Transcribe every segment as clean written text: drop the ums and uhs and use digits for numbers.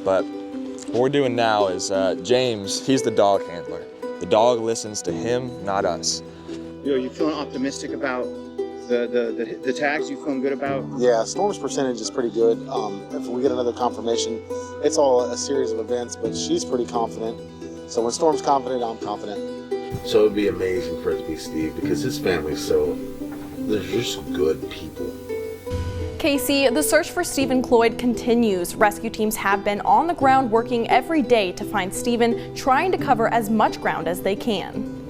But what we're doing now is James, he's the dog handler. The dog listens to him, not us. You feeling optimistic about the tags? You feeling good about? Yeah, Storm's percentage is pretty good. If we get another confirmation, it's all a series of events, but she's pretty confident. So when Storm's confident, I'm confident. So it'd be amazing for it to be Steve because his family's they're just good people. Casey, the search for Steven Cloyd continues. Rescue teams have been on the ground working every day to find Steven, trying to cover as much ground as they can.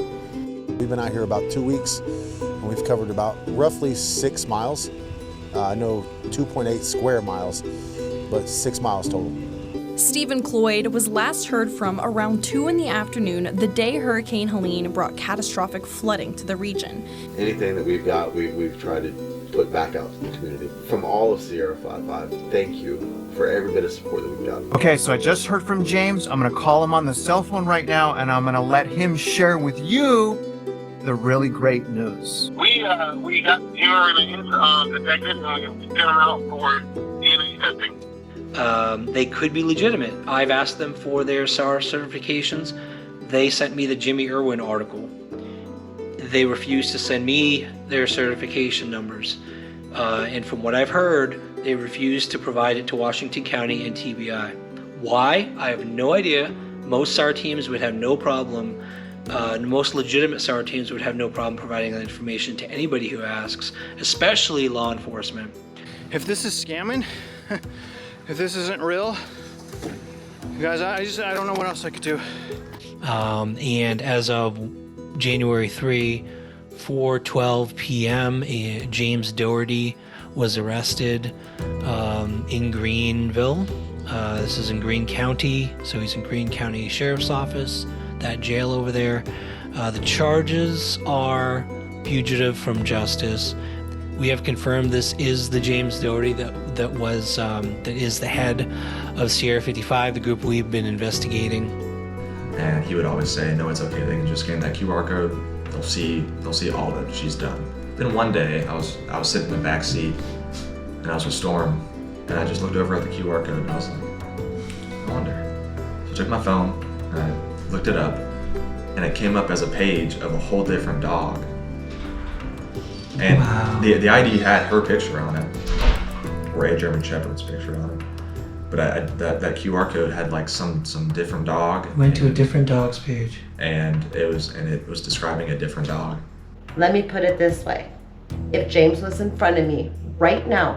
We've been out here about 2 weeks, and we've covered about roughly 6 miles. I know 2.8 square miles, but 6 miles total. Steven Cloyd was last heard from around 2 in the afternoon, the day Hurricane Helene brought catastrophic flooding to the region. Anything that we've got, we've tried to put back out to the community. From all of Sierra 5-5, thank you for every bit of support that we've got. Okay, so I just heard from James. I'm gonna call him on the cell phone right now, and I'm gonna let him share with you the really great news. We got your detected and sent them out for DNA testing. They could be legitimate. I've asked them for their SAR certifications. They sent me the Jimmy Irwin article. They refused to send me their certification numbers. And from what I've heard, they refused to provide it to Washington County and TBI. Why? I have no idea. Most SAR teams would have no problem. Most legitimate SAR teams would have no problem providing that information to anybody who asks, especially law enforcement. If this is scamming, if this isn't real, you guys, I don't know what else I could do. And as of January 3, 4:12 p.m., James Daugherty was arrested in Greenville. This is in Greene County, so he's in Greene County Sheriff's Office, that jail over there. The charges are fugitive from justice. We have confirmed this is the James Daugherty that is the head of Sierra 55, the group we've been investigating. And he would always say, no, it's okay, they can just scan that QR code, they'll see all that she's done. Then one day, I was sitting in the back seat, and I was with Storm, and I just looked over at the QR code, and I was like, I wonder. So I took my phone, and I looked it up, and it came up as a page of a whole different dog. And wow. The ID had her picture on it, or a German Shepherd's picture on it. But that QR code had like some different dog. Went to a different dog's page. And it was describing a different dog. Let me put it this way. If James was in front of me right now,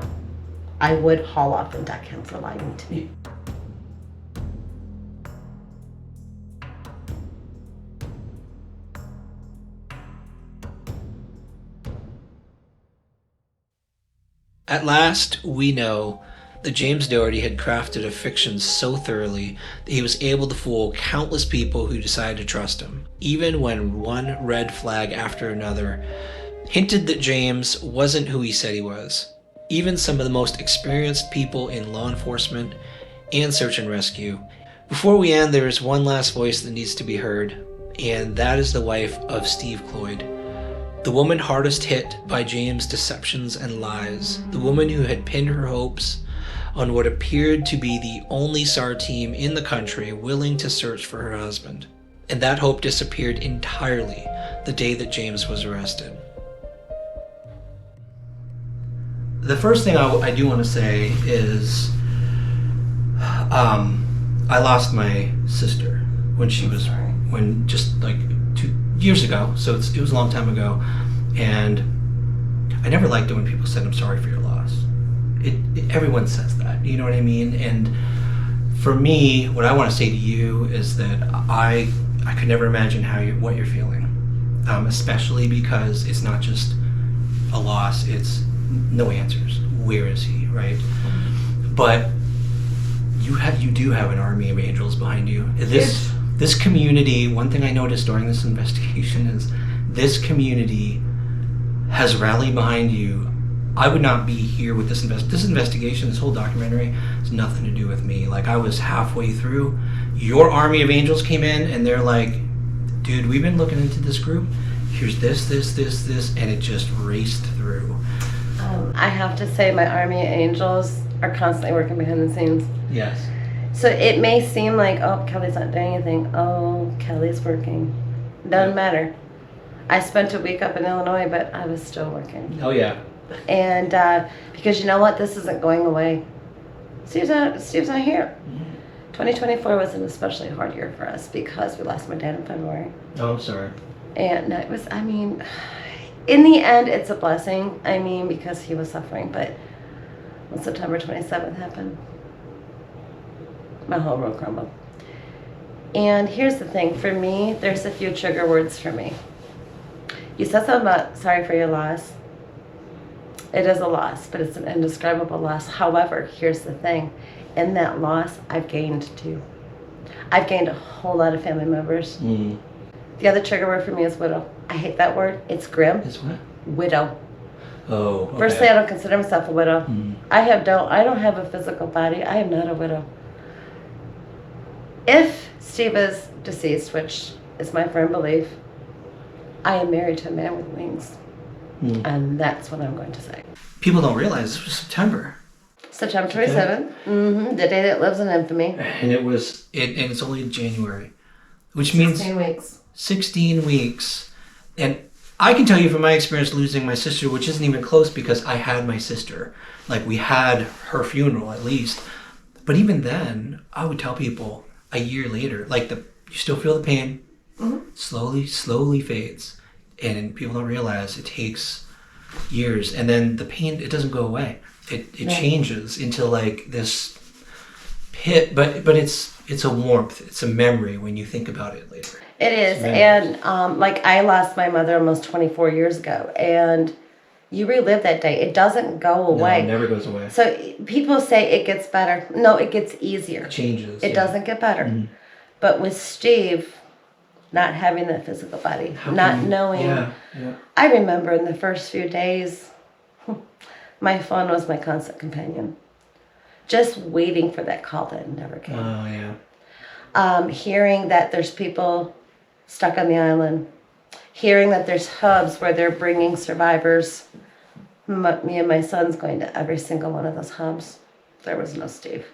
I would haul off and duck him for lying to me. At last, we know that James Daugherty had crafted a fiction so thoroughly that he was able to fool countless people who decided to trust him, even when one red flag after another hinted that James wasn't who he said he was. Even some of the most experienced people in law enforcement and search and rescue. Before we end, there is one last voice that needs to be heard, and that is the wife of Steve Cloyd. The woman hardest hit by James' deceptions and lies. The woman who had pinned her hopes on what appeared to be the only SAR team in the country willing to search for her husband. And that hope disappeared entirely the day that James was arrested. The first thing I do want to say is I lost my sister when just like 2 years ago, so it was a long time ago, and I never liked it when people said I'm sorry for your loss. Everyone says that, you know what I mean? And for me, what I want to say to you is that I could never imagine what you're feeling, especially because it's not just a loss, it's no answers. Where is he, right? But you do have an army of angels behind you. This community, one thing I noticed during this investigation is this community has rallied behind you. I would not be here with this investigation, this whole documentary has nothing to do with me. Like, I was halfway through, your army of angels came in and they're like, dude, we've been looking into this group, here's this, and it just raced through. I have to say my army of angels are constantly working behind the scenes. Yes. So it may seem like, oh, Kelly's not doing anything. Oh, Kelly's working. Doesn't matter. I spent a week up in Illinois, but I was still working. Oh yeah. And because you know what? This isn't going away. Steve's not here. 2024 was an especially hard year for us because we lost my dad in February. Oh, I'm sorry. And it was, I mean, in the end, it's a blessing. I mean, because he was suffering. But when September 27th happened, my whole world crumbled. And here's the thing. For me, there's a few trigger words for me. You said something about sorry for your loss. It is a loss, but it's an indescribable loss. However, here's the thing. In that loss, I've gained too. I've gained a whole lot of family members. The other trigger word for me is widow. I hate that word. It's grim. It's what? Widow. Oh, okay. Firstly, I don't consider myself a widow. I don't have a physical body. I am not a widow. If Steve is deceased, which is my firm belief, I am married to a man with wings. And that's what I'm going to say. People don't realize this was September. September 27th, the day that lives in infamy. And and it's only January, which means 16 weeks. 16 weeks. And I can tell you from my experience losing my sister, which isn't even close because I had my sister. Like, we had her funeral at least. But even then, I would tell people a year later, like, you still feel the pain, slowly fades. And people don't realize it takes years. And then the pain, it doesn't go away. It changes into like this pit, but it's a warmth. It's a memory when you think about it later. It is. And like, I lost my mother almost 24 years ago. And you relive that day. It doesn't go away. No, it never goes away. So people say it gets better. No, it gets easier. It changes. It doesn't get better. But with Steve, not having that physical body, not knowing. Yeah. I remember in the first few days, my phone was my constant companion. Just waiting for that call that never came. Oh, yeah. Hearing that there's people stuck on the island. Hearing that there's hubs where they're bringing survivors. Me and my son's going to every single one of those hubs. There was no Steve.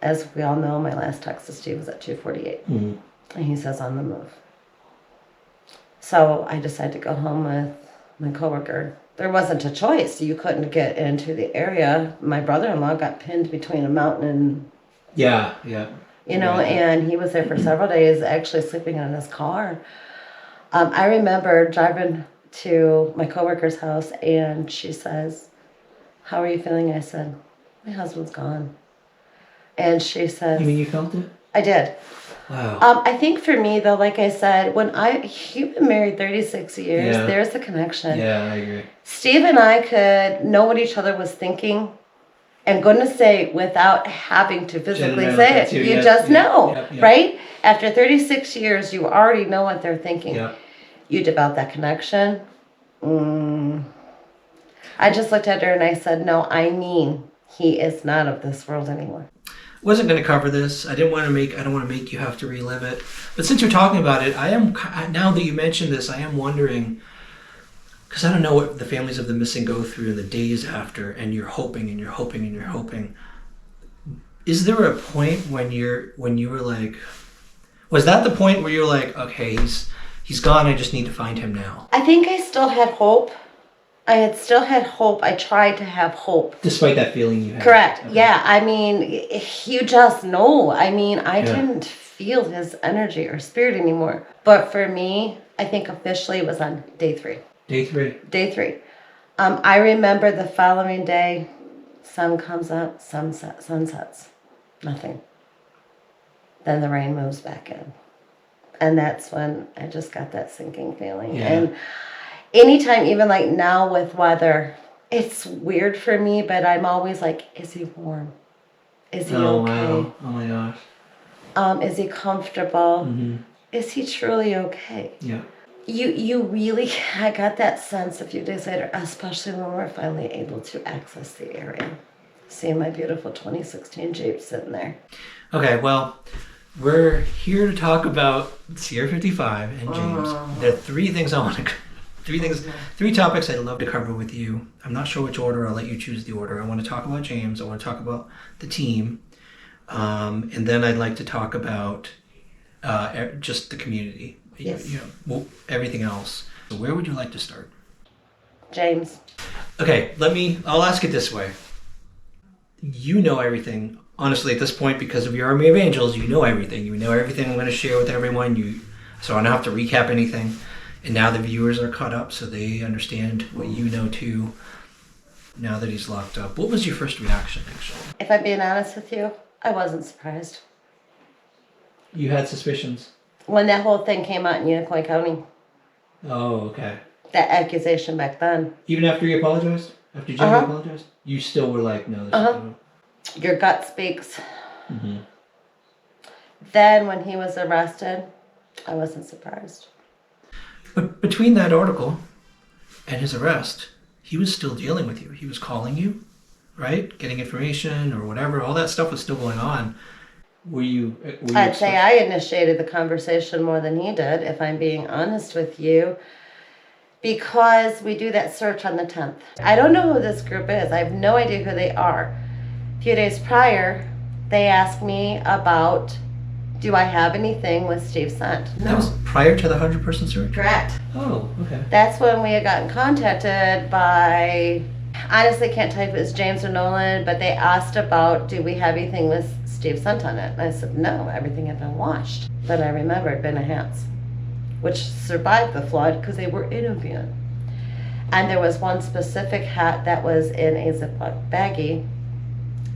As we all know, my last text to Steve was at 2:48. And he says, on the move. So I decided to go home with my coworker. There wasn't a choice. You couldn't get into the area. My brother-in-law got pinned between a mountain and... Yeah. You know, and he was there for several days, actually sleeping in his car. I remember driving to my coworker's house, and she says, how are you feeling? I said, my husband's gone. And she says... You mean you felt it? I did. Wow. I think for me, though, like I said, you've been married 36 years, there's a connection. Yeah, I agree. Steve and I could know what each other was thinking and goodness say without having to physically say it. You just know, right? After 36 years, you already know what they're thinking. Yep. You develop that connection. I just looked at her and I said, no, I mean, he is not of this world anymore. Wasn't going to cover this. I don't want to make you have to relive it. But since you're talking about it, now that you mentioned this, I am wondering, because I don't know what the families of the missing go through in the days after, and you're hoping and you're hoping and you're hoping. Is there a point when you were like, was that the point where you're like, okay, he's gone, I just need to find him now? I think I still had hope. I tried to have hope. Despite that feeling you had. Correct. Okay. Yeah. I mean, you just know. I mean, I didn't feel his energy or spirit anymore. But for me, I think officially it was on day 3. Day 3. Day 3. I remember the following day, sun comes up, sun sets. Nothing. Then the rain moves back in. And that's when I just got that sinking feeling. Yeah. And anytime, even like now with weather, it's weird for me, but I'm always like, is he warm? Is he okay? Wow. Oh my gosh. Is he comfortable? Is he truly okay? Yeah. You really, I got that sense a few days later, especially when we're finally able to access the area. Seeing my beautiful 2016 Jeep sitting there. Okay, well, we're here to talk about Sierra 55 and James. There are 3 things I want to... 3 topics I'd love to cover with you. I'm not sure which order. I'll let you choose the order. I want to talk about James. I want to talk about the team. And then I'd like to talk about just the community, Yes. well, everything else. So where would you like to start? James. Okay, I'll ask it this way. You know everything. Honestly, at this point, because of your Army of Angels, you know everything. You know everything I'm going to share with everyone. So I don't have to recap anything. And now the viewers are caught up, so they understand what you know too. Now that he's locked up, what was your first reaction, actually? If I'm being honest with you, I wasn't surprised. You had suspicions. When that whole thing came out in Unicoi County, Oh, okay. that accusation back then, Even after he apologized? After Jimmy apologized? You still were like, no, there's something. your gut speaks. Mm-hmm. Then when he was arrested, I wasn't surprised. But between that article and his arrest, he was still dealing with you. He was calling you, right? Getting information or whatever. All that stuff was still going on. Were you I'd say I initiated the conversation more than he did, if I'm being honest with you, because we do that search on the 10th. I don't know who this group is. I have no idea who they are. A few days prior, they asked me about, do I have anything with Steve sent? No. That was prior to the 100-person search? Correct. Oh, okay. That's when we had gotten contacted by, honestly can't tell you if it was James or Nolan, but they asked about, do we have anything with Steve sent on it? And I said, no, everything had been washed. But I remembered Been hats, which survived the flood because they were in a van. And there was one specific hat that was in a Ziploc baggie.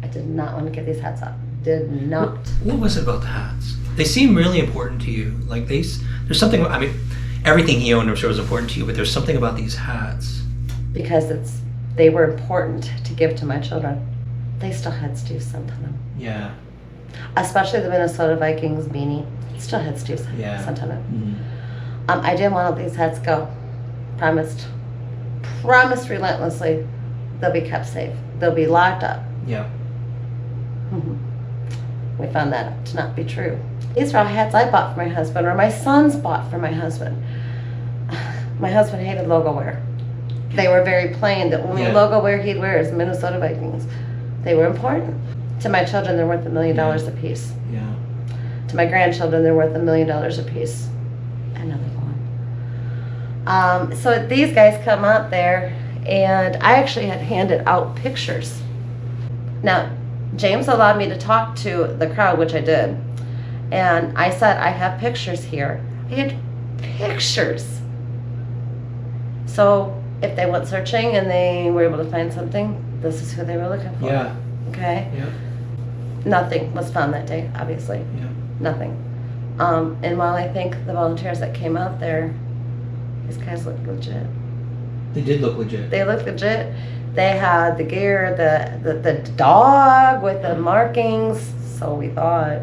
I did not want to get these hats up. Did not. What was it about the hats? They seem really important to you. Like there's something, I mean, everything he owned I'm sure was important to you, but there's something about these hats. Because they were important to give to my children. They still had Steve sent on them. Yeah. Especially the Minnesota Vikings beanie. It still had Steve sent on it. Mm-hmm. I didn't want to let these hats go. Promised relentlessly they'll be kept safe. They'll be locked up. Yeah. We found that to not be true. These are all hats I bought for my husband, or my sons bought for my husband. My husband hated logo wear. They were very plain. The only logo wear he'd wear is Minnesota Vikings. They were important. To my children, they're worth $1 million a piece. Yeah. To my grandchildren, they're worth $1 million a piece. And now they're gone. So these guys come out there, and I actually had handed out pictures. Now, James allowed me to talk to the crowd, which I did. And I said, I have pictures here. I had pictures. So if they went searching and they were able to find something, this is who they were looking for. Yeah. Okay? Yeah. Nothing was found that day, obviously. Yeah. Nothing. And while I think the volunteers that came out there, these guys looked legit. They did look legit. They looked legit. They had the gear, the dog with the markings, so we thought.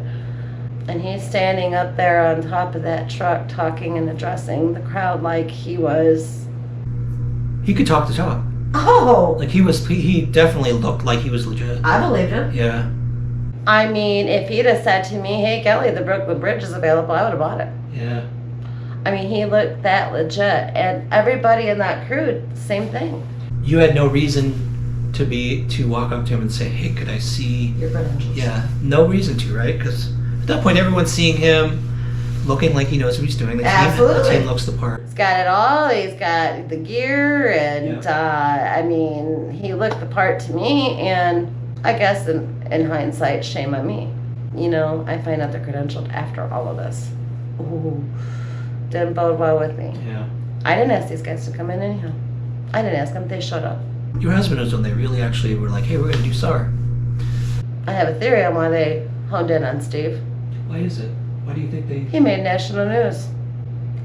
And he's standing up there on top of that truck talking and addressing the crowd like he was... He could talk the talk. Oh! Like he definitely looked like he was legit. I believed him. Yeah. I mean, if he'd have said to me, hey, Kelly, the Brooklyn Bridge is available, I would have bought it. Yeah. I mean, he looked that legit. And everybody in that crew, same thing. You had no reason to walk up to him and say, hey, could I see Your credentials. Yeah, no reason to, right? Because at that point, everyone's seeing him looking like he knows what he's doing. Absolutely. The team looks the part. He's got it all. He's got the gear, and I mean, he looked the part to me. And I guess in hindsight, shame on me. You know, I find out they're credentialed after all of this. Ooh, didn't bode well with me. Yeah. I didn't ask these guys to come in anyhow. I didn't ask them. They showed up. Your husband was when they really actually were like, hey, we're going to do SAR. I have a theory on why they honed in on Steve. Why is it? Why do you think they... He made national news.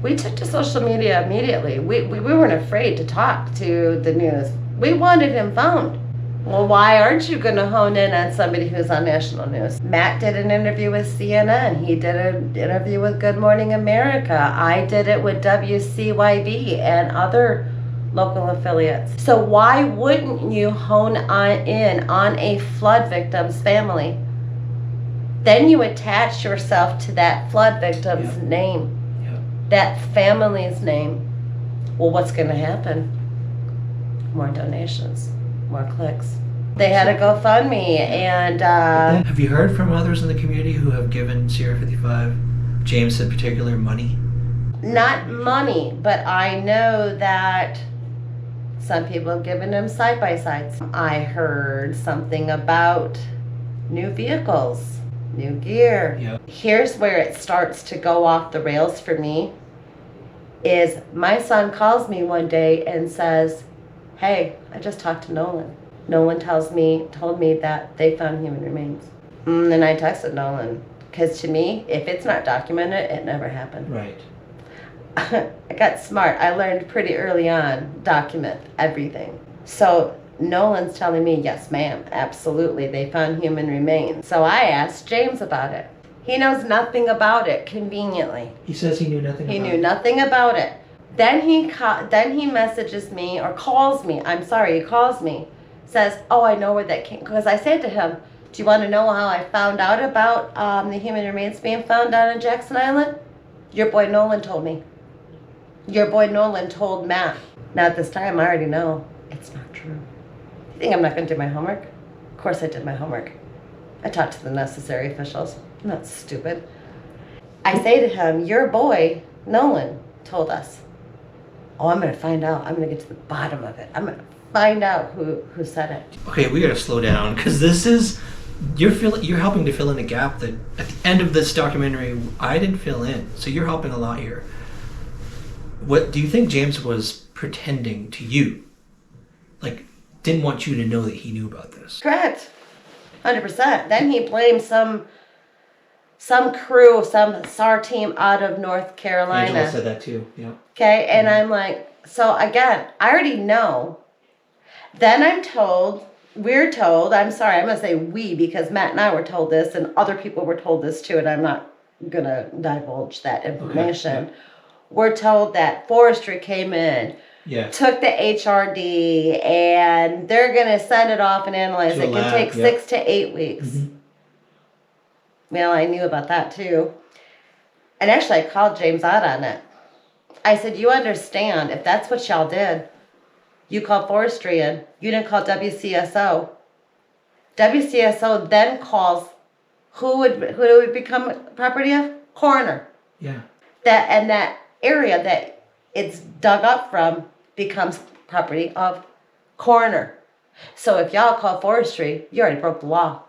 We took to social media immediately. We weren't afraid to talk to the news. We wanted him found. Well, why aren't you going to hone in on somebody who's on national news? Matt did an interview with CNN. He did an interview with Good Morning America. I did it with WCYB and other local affiliates. So why wouldn't you hone in on a flood victim's family? Then you attach yourself to that flood victim's name, that family's name. Well, what's going to happen? More donations, more clicks, They had a GoFundMe, and Have you heard from others in the community who have given Sierra 55, James in particular, money? not money, but I know that some people have given him side-by-sides. I heard something about new vehicles, new gear. Yeah. Here's where it starts to go off the rails for me, is my son calls me one day and says, hey, I just talked to Nolan. Nolan told me that they found human remains. And then I texted Nolan, because to me, if it's not documented, it never happened. Right. I got smart. I learned pretty early on, document everything. So Nolan's telling me, yes, ma'am, absolutely, they found human remains. So I asked James about it. He knows nothing about it, conveniently. He says he knew nothing He about knew it. nothing about it. Then he messages me, or calls me. I'm sorry, he calls me. Says, oh, I know where that came. Because I said to him, do you want to know how I found out about the human remains being found down in Jackson Island? Your boy Nolan told me. Your boy Nolan told Matt. Now at this time, I already know it's not true. You think I'm not going to do my homework? Of course I did my homework. I talked to the necessary officials. I'm not stupid. I say to him, your boy Nolan told us. Oh, I'm going to find out. I'm going to get to the bottom of it. I'm going to find out who said it. Okay, we gotta slow down, because this is, you're helping to fill in a gap that at the end of this documentary I didn't fill in. So you're helping a lot here. What do you think James was pretending to you? Like, didn't want you to know that he knew about this? Correct. 100%. Then he blamed some crew, some SAR team out of North Carolina. Angela said that too, yeah. Okay, and I'm like, so again, I already know. Then we're told, I'm sorry, I'm going to say we, because Matt and I were told this, and other people were told this too, and I'm not going to divulge that information. Okay, yeah. We're told that forestry came in, took the HRD, and they're going to send it off and analyze. It can take 6 to 8 weeks. Mm-hmm. Well, I knew about that too. And actually, I called James out on it. I said, you understand, if that's what y'all did, you called forestry in, you didn't call WCSO. WCSO then calls, who would it become property of? Coroner. Yeah. That area that it's dug up from becomes property of coroner. So if y'all call forestry, you already broke the law.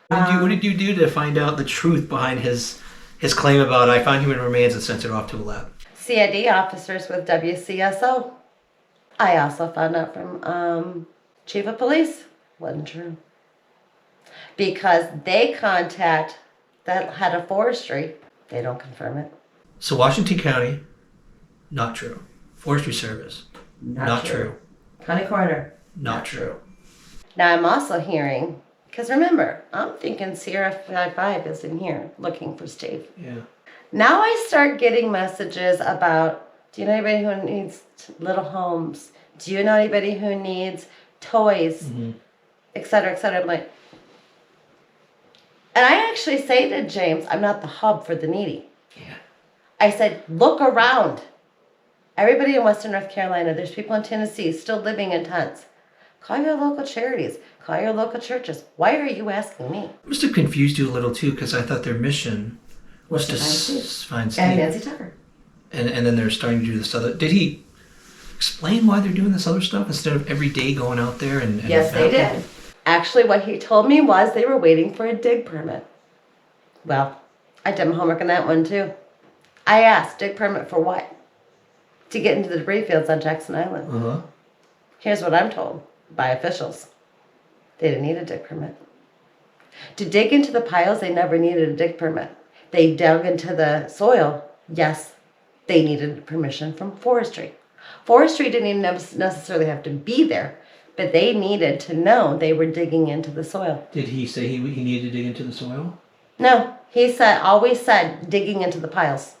What did you do to find out the truth behind his claim about I found human remains and sent it off to a lab? CID officers with WCSO. I also found out from Chief of Police. Wasn't true. Because they contact that head of forestry. They don't confirm it. So Washington County, not true. Forestry Service, not true. County Coroner, not true. Now I'm also hearing, because remember, I'm thinking Sierra 55 is in here looking for Steve. Yeah. Now I start getting messages about, do you know anybody who needs little homes? Do you know anybody who needs toys? Mm-hmm. Et cetera, et cetera. I'm like, and I actually say to James, I'm not the hub for the needy. Yeah. I said, look around. Everybody in Western North Carolina, there's people in Tennessee still living in tents. Call your local charities. Call your local churches. Why are you asking me? It must have confused you a little too, because I thought their mission was to find Steve. And Nancy Tucker. And then they're starting to do this other. Did he explain why they're doing this other stuff instead of every day going out there and Yes, they did. Actually, what he told me was they were waiting for a dig permit. Well, I did my homework on that one too. I asked, dig permit for what? To get into the debris fields on Jackson Island. Uh-huh. Here's what I'm told by officials. They didn't need a dig permit. To dig into the piles, they never needed a dig permit. They dug into the soil. Yes, they needed permission from forestry. Forestry didn't even necessarily have to be there, but they needed to know they were digging into the soil. Did he say he needed to dig into the soil? No, he always said digging into the piles.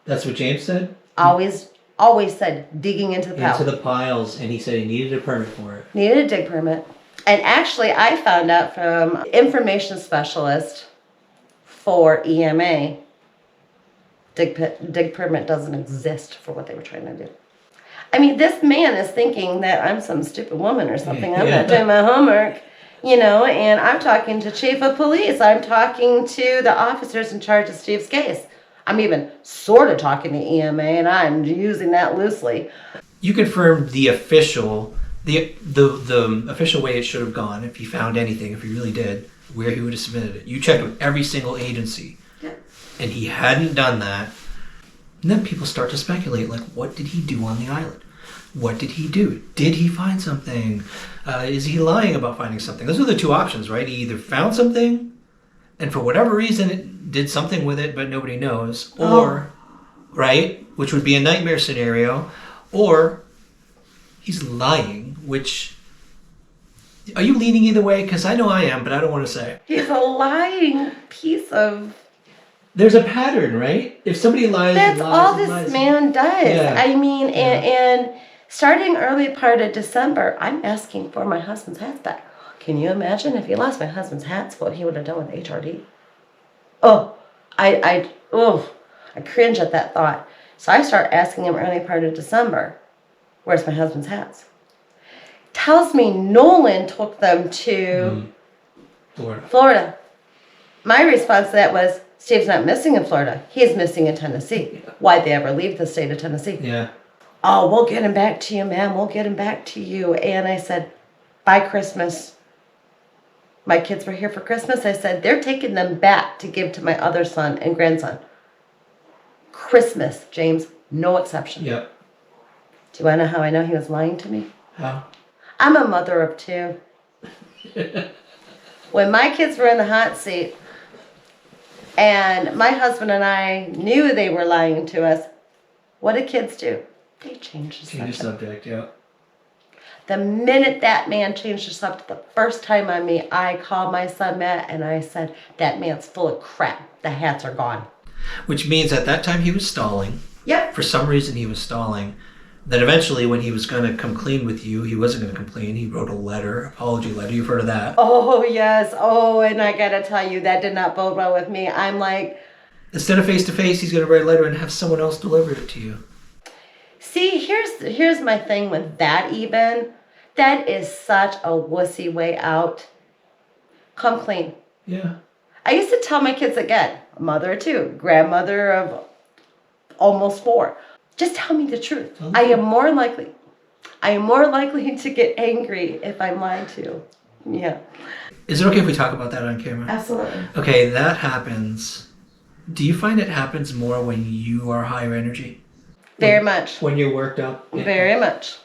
That's what James said? Always said digging into the piles. Into the piles, and he said he needed a permit for it. Needed a dig permit. And actually, I found out from information specialist for EMA, dig permit doesn't exist for what they were trying to do. I mean, this man is thinking that I'm some stupid woman or something. I'm Yeah. not doing my homework, you know, and I'm talking to chief of police. I'm talking to the officers in charge of Steve's case. I'm even sort of talking to EMA, and I'm using that loosely. You confirmed the official, the official way it should have gone if he found anything, if he really did, where he would have submitted it. You checked with every single agency, and he hadn't done that. And then people start to speculate, like, what did he do on the island? What did he do? Did he find something? Is he lying about finding something? Those are the two options, right? He either found something, and for whatever reason, it did something with it, but nobody knows. Or, right, which would be a nightmare scenario. Or he's lying, which... Are you leaning either way? Because I know I am, but I don't want to say. He's a lying piece of... There's a pattern, right? If somebody lies, That's and lies, all and this lies, man does. Yeah. I mean, and starting early part of December, I'm asking for my husband's hats back. Can you imagine if he lost my husband's hats, what he would have done with HRD? Oh, I cringe at that thought. So I start asking him early part of December, where's my husband's hats? Tells me Nolan took them to Florida. My response to that was, Steve's not missing in Florida. He's missing in Tennessee. Why'd they ever leave the state of Tennessee? Yeah. Oh, we'll get him back to you, ma'am. We'll get him back to you. And I said, by Christmas. My kids were here for Christmas. I said, they're taking them back to give to my other son and grandson. Christmas, James, no exception. Yep. Do you want to know how I know he was lying to me? How? I'm a mother of two. When my kids were in the hot seat, and my husband and I knew they were lying to us, what do kids do? They change the Change the subject. subject, yeah. The minute that man changed the subject, the first time on me, I called my son Matt and I said, that man's full of crap. The hats are gone. Which means at that time he was stalling. Yep. For some reason he was stalling. Then eventually when he was going to come clean with you, he wasn't going to come clean. He wrote a letter, apology letter. You've heard of that. Oh, yes. Oh, and I got to tell you, that did not bode well with me. I'm like... Instead of face-to-face, he's going to write a letter and have someone else deliver it to you. See, here's my thing with that even. That is such a wussy way out. Come clean. Yeah. I used to tell my kids again, mother of two, grandmother of almost 4. Just tell me the truth. I am more likely to get angry if I'm lied to. Yeah. Is it okay if we talk about that on camera? Absolutely. Okay, that happens. Do you find it happens more when you are higher energy? Very much. When you're worked up? Very much.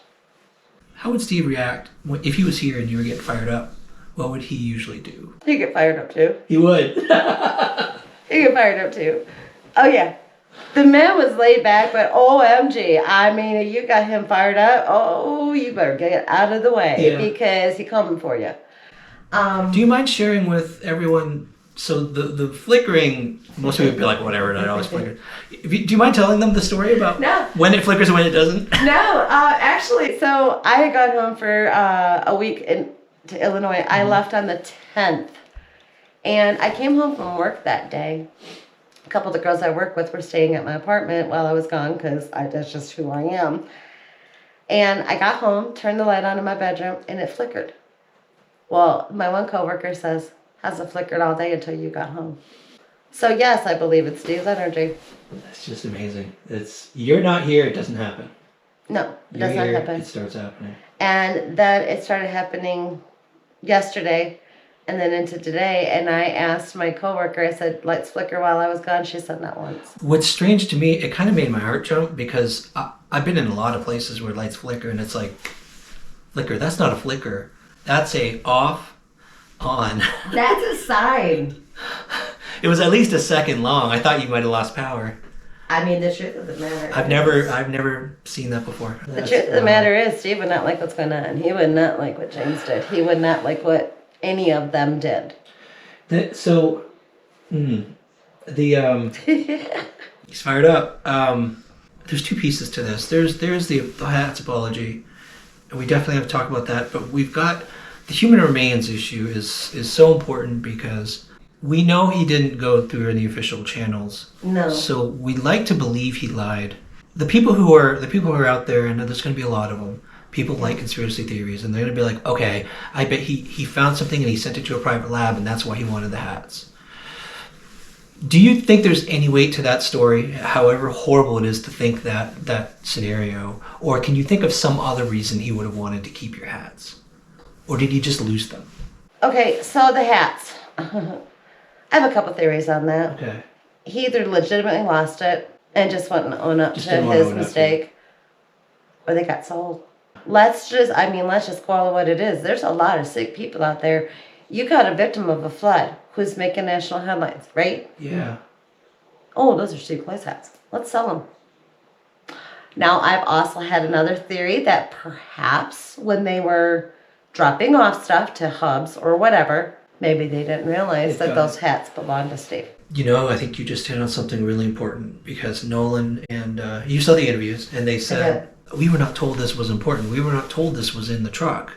How would Steve react if he was here and you were getting fired up? What would he usually do? He'd get fired up too. He would. He'd get fired up too. Oh yeah. The man was laid back, but OMG, I mean, if you got him fired up, oh, you better get out of the way because he's coming for you. Do you mind sharing with everyone? So the flickering, most people would be like, whatever, it always flickers. Do you mind telling them the story about when it flickers and when it doesn't? No, actually, so I had gone home for a week to Illinois. I left on the 10th, and I came home from work that day. A couple of the girls I work with were staying at my apartment while I was gone because that's just who I am. And I got home, turned the light on in my bedroom, and it flickered. Well, my one coworker says, hasn't flickered all day until you got home. So yes, I believe it's Steve's energy. That's just amazing. You're not here, it doesn't happen. No, it You're does not here, happen. It starts happening. And then it started happening yesterday and then into today. And I asked my coworker, I said, lights flicker while I was gone? She said not once. What's strange to me, it kind of made my heart jump because I've been in a lot of places where lights flicker and it's like, flicker, that's not a flicker. That's a off, on. That's a sign. It was at least a second long. I thought you might have lost power. I mean, the truth of the matter I've never seen that before. The truth of the matter is, Steve would not like what's going on. He would not like what James did. He would not like what any of them did. He's fired up. There's two pieces to this. There's the hats apology, and we definitely have to talk about that. But we've got the human remains issue is so important because we know he didn't go through any official channels. No. So we like to believe he lied. the people who are out there, and there's going to be a lot of them. People like conspiracy theories, and they're going to be like, okay, I bet he found something and he sent it to a private lab, and that's why he wanted the hats. Do you think there's any weight to that story, however horrible it is to think that scenario? Or can you think of some other reason he would have wanted to keep your hats? Or did he just lose them? Okay, so the hats. I have a couple theories on that. Okay. He either legitimately lost it and just wouldn't own up to his mistake, or they got sold. Let's just call it what it is. There's a lot of sick people out there. You got a victim of a flood who's making national headlines, right? Yeah. Oh, those are Steve Cloyd's hats. Let's sell them. Now, I've also had another theory that perhaps when they were dropping off stuff to hubs or whatever, maybe they didn't realize that those hats belonged to Steve. You know, I think you just hit on something really important, because Nolan and you saw the interviews, and they said, we were not told this was important. We were not told this was in the truck.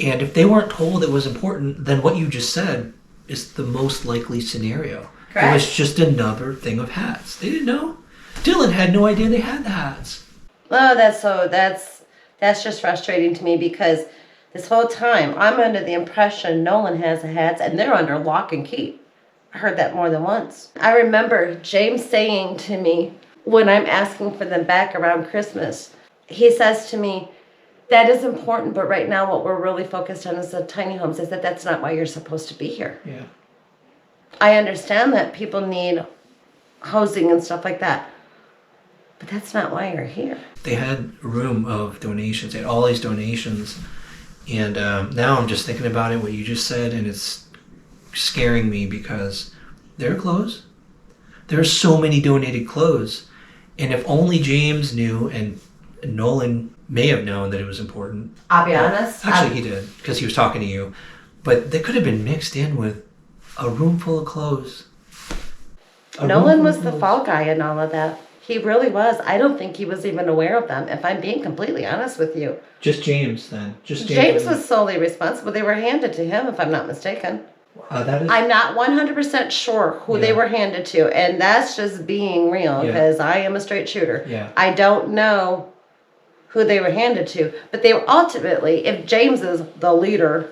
And if they weren't told it was important, then what you just said is the most likely scenario. Correct. It was just another thing of hats. They didn't know. Dylan had no idea they had the hats. Oh, that's just frustrating to me, because this whole time I'm under the impression Nolan has the hats and they're under lock and key. I heard that more than once. I remember James saying to me when I'm asking for them back around Christmas, he says to me, that is important, but right now what we're really focused on is the tiny homes, is that's not why you're supposed to be here. Yeah. I understand that people need housing and stuff like that, but that's not why you're here. They had a room of donations. They had all these donations. And now I'm just thinking about it, what you just said, and it's scaring me, because there are clothes. There are so many donated clothes. And if only James knew, and Nolan may have known that it was important. I'll be honest. Actually, he did, because he was talking to you. But they could have been mixed in with a room full of clothes. Nolan was the fall guy in all of that. He really was. I don't think he was even aware of them, if I'm being completely honest with you. Just James, then. James was solely responsible. They were handed to him, if I'm not mistaken. That is... I'm not 100% sure who they were handed to, and that's just being real, because I am a straight shooter. Yeah. I don't know who they were handed to, but they were ultimately, if James is the leader,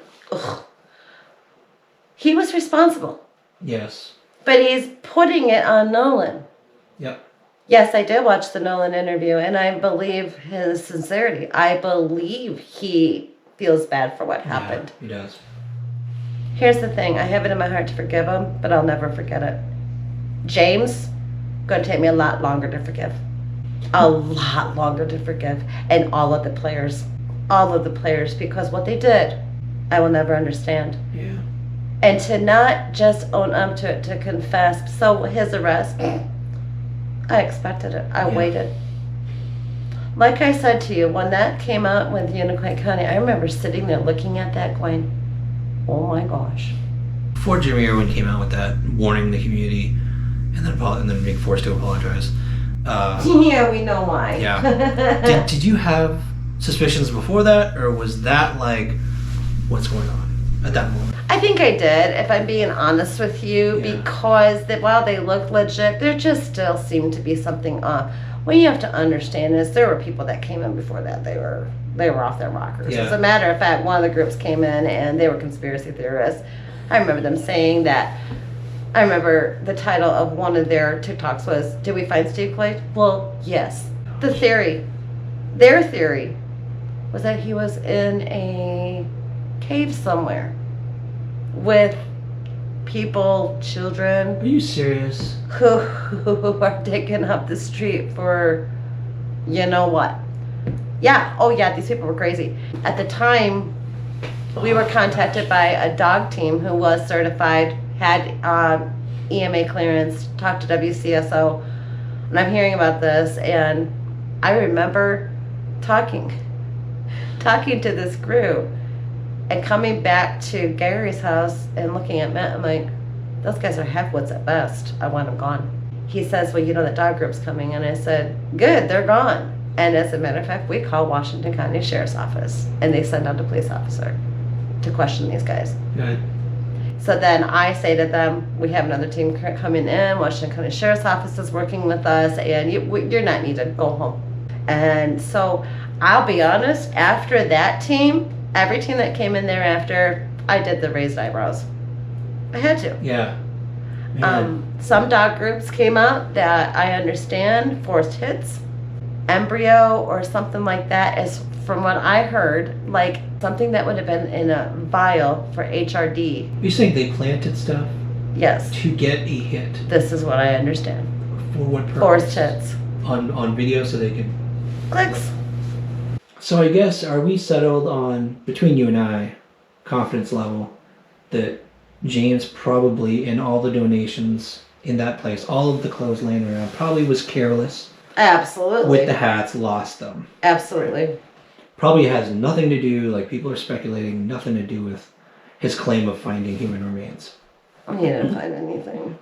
he was responsible. Yes. But he's putting it on Nolan. Yep. Yes, I did watch the Nolan interview, and I believe his sincerity. I believe he feels bad for what happened. Yeah, he does. Here's the thing. I have it in my heart to forgive him, but I'll never forget it. James, going to take me a lot longer to forgive. A lot longer to forgive. And all of the players, because what they did, I will never understand. Yeah. And to not just own up to it, to confess. So his arrest, I expected it. I waited. Like I said to you, when that came out with Unicoi County, I remember sitting there looking at that going, oh my gosh. Before Jimmy Irwin came out with that, warning the community, and then being forced to apologize. Yeah, we know why. Yeah. Did you have suspicions before that, or was that like, what's going on at that moment? I think I did, if I'm being honest with you, because while they looked legit, there just still seemed to be something off. What you have to understand is there were people that came in before that. They were off their rockers. Yeah. As a matter of fact, one of the groups came in and they were conspiracy theorists. I remember them saying that. I remember the title of one of their TikToks was, "Did we find Steve Cloyd?" Well, yes. Their theory was that he was in a cave somewhere with people, children. Are you serious? Who are taking up the street for, you know what? Yeah. Oh yeah, these people were crazy. At the time, we were contacted by a dog team who was certified, had EMA clearance, talked to WCSO, and I'm hearing about this, and I remember talking to this group and coming back to Gary's house and looking at Matt. I'm like, those guys are half-wits at best. I want them gone. He says, well, you know, the dog group's coming. And I said, good, they're gone. And as a matter of fact, we call Washington County Sheriff's Office, and they send out a police officer to question these guys. Good. So then I say to them, we have another team coming in, Washington County Sheriff's Office is working with us, and you're not need to go home. And so I'll be honest, after that team, every team that came in thereafter, I did the raised eyebrows. I had to. Yeah. Some dog groups came out that I understand, forced hits, embryo, or something like that is, from what I heard, like something that would have been in a vial for HRD. You're saying they planted stuff Yes, to get a hit? this is what I understand. For what purpose? Forced hits. On video so they could... Clicks. So I guess, are we settled on, between you and I, confidence level, that James probably, in all the donations in that place, all of the clothes laying around, probably was careless Absolutely. with the hats, lost them. Absolutely. Probably has nothing to do, like people are speculating, nothing to do with his claim of finding human remains. He didn't find anything.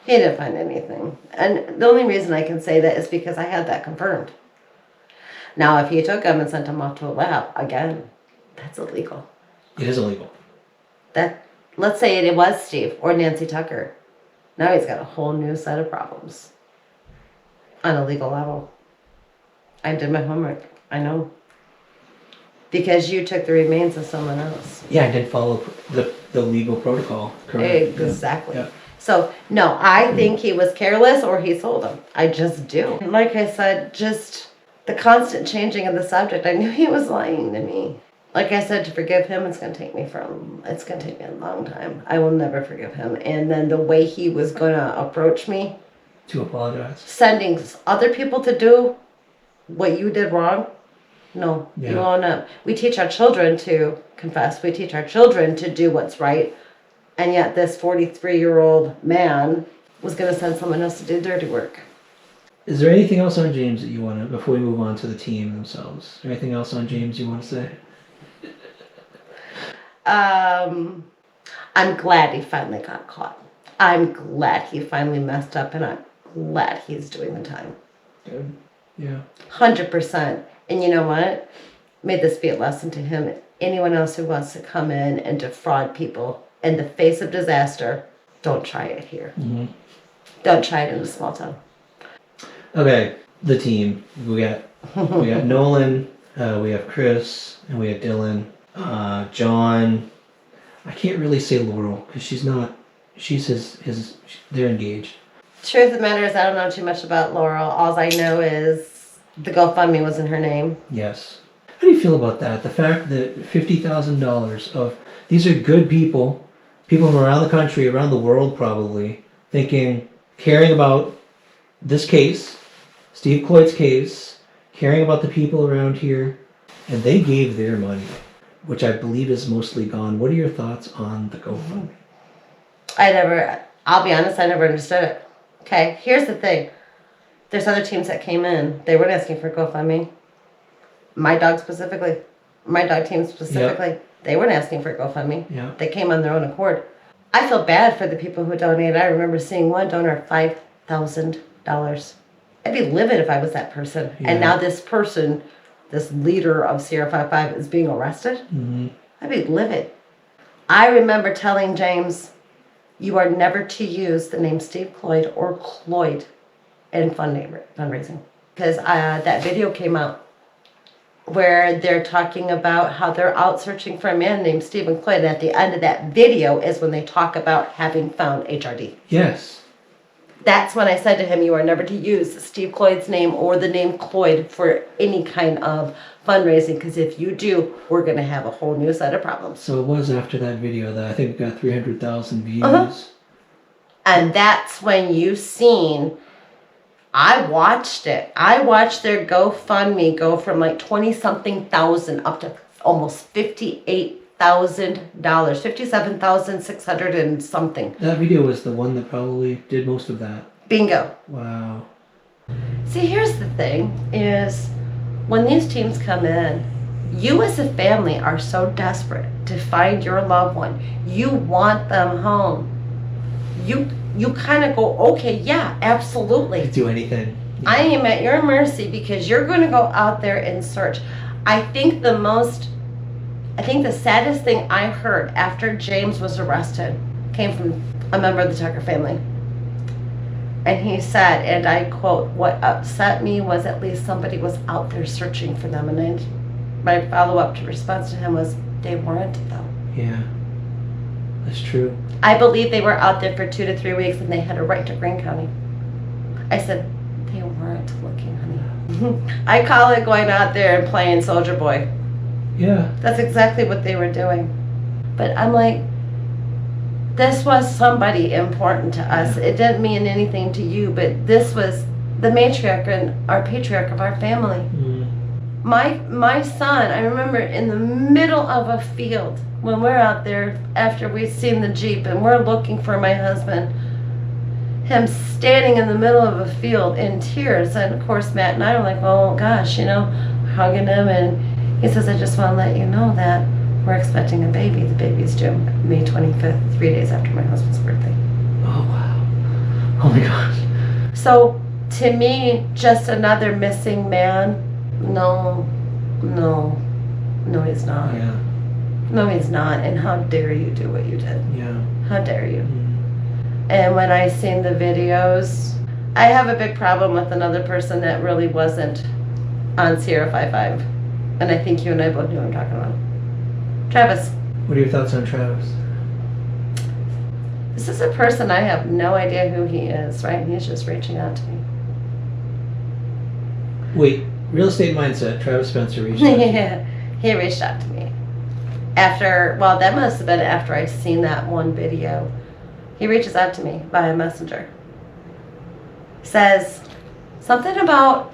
He didn't find anything. And the only reason I can say that is because I had that confirmed. Now, if he took them and sent them off to a lab, again, that's illegal. It is illegal. Let's say it was Steve or Nancy Tucker. Now he's got a whole new set of problems on a legal level. I did my homework. I know. Because you took the remains of someone else. Yeah, I did follow the legal protocol. Correct. Exactly. Yeah. So, no, I think he was careless or he sold them. I just do. Like I said, just the constant changing of the subject. I knew he was lying to me. Like I said, to forgive him, it's going to take me a long time. I will never forgive him. And then the way he was going to approach me. To apologize. Sending other people to do what you did wrong. No, Yeah. you own up. We teach our children to confess. We teach our children to do what's right. And yet this 43-year-old man was going to send someone else to do dirty work. Is there anything else on James that you want to, before we move on to the team themselves, is there anything else on James you want to say? I'm glad he finally got caught. I'm glad he finally messed up, and I'm glad he's doing the time. Good. Yeah. 100%. And you know what? May this be a lesson to him and anyone else who wants to come in and defraud people in the face of disaster. Don't try it here. Mm-hmm. Don't try it in a small town. Okay, the team. We got Nolan, we have Chris, and we have Dylan. John, I can't really say Laurel because she's his, they're engaged. Truth of the matter is I don't know too much about Laurel. All I know is the GoFundMe was in her name. Yes. How do you feel about that? The fact that $50,000 of, these are good people from around the country, around the world probably, caring about this case, Steve Cloyd's case, caring about the people around here, and they gave their money, which I believe is mostly gone. What are your thoughts on the GoFundMe? I'll be honest, I never understood it. Okay, here's the thing. There's other teams that came in. They weren't asking for GoFundMe. My dog team specifically, They weren't asking for GoFundMe. Yeah. They came on their own accord. I feel bad for the people who donated. I remember seeing one donor $5,000. I'd be livid if I was that person. Yeah. And now this person, this leader of Sierra 55 is being arrested. Mm-hmm. I'd be livid. I remember telling James, you are never to use the name Steve Cloyd or Cloyd in fundraising. Because that video came out where they're talking about how they're out searching for a man named Steven Cloyd. And at the end of that video is when they talk about having found HRD. Yes. That's when I said to him, you are never to use Steve Cloyd's name or the name Cloyd for any kind of fundraising, because if you do, we're going to have a whole new set of problems. So it was after that video that I think it got 300,000 views. Uh-huh. And that's when you seen, I watched it. I watched their GoFundMe go from like 20-something thousand up to almost $58,000, $57,600 and something. That video was the one that probably did most of that. Bingo. Wow. See, here's the thing, is when these teams come in, you as a family are so desperate to find your loved one. You want them home. You kind of go, okay, yeah, absolutely. Do anything. Yeah. I am at your mercy because you're going to go out there and search. I think the saddest thing I heard after James was arrested came from a member of the Tucker family. And he said, and I quote, "What upset me was at least somebody was out there searching for them." And my follow-up to response to him was, they weren't, though. Yeah, that's true. I believe they were out there for 2 to 3 weeks and they had a right to Greene County. I said, they weren't looking, honey. I call it going out there and playing soldier boy. Yeah. That's exactly what they were doing. But I'm like, this was somebody important to us. It didn't mean anything to you, but this was the matriarch and our patriarch of our family. My son, I remember in the middle of a field when we're out there after we've seen the Jeep and we're looking for my husband, him standing in the middle of a field in tears. And of course, Matt and I were like, oh gosh, you know, hugging him. And he says, I just want to let you know that we're expecting a baby. The baby's due May 25th, 3 days after my husband's birthday. Oh, wow. Oh my gosh. So to me, just another missing man. No, he's not. Yeah. No, he's not. And how dare you do what you did? Yeah. How dare you? And when I seen the videos, I have a big problem with another person that really wasn't on Sierra 5-5. And I think you and I both knew what I'm talking about. Travis. What are your thoughts on Travis? This is a person I have no idea who he is, right? He's just reaching out to me. Wait, Real Estate Mindset, Travis Spencer reached out to you. Yeah, he reached out to me. After, well, that must have been after I seen that one video. He reaches out to me via messenger. Says something about,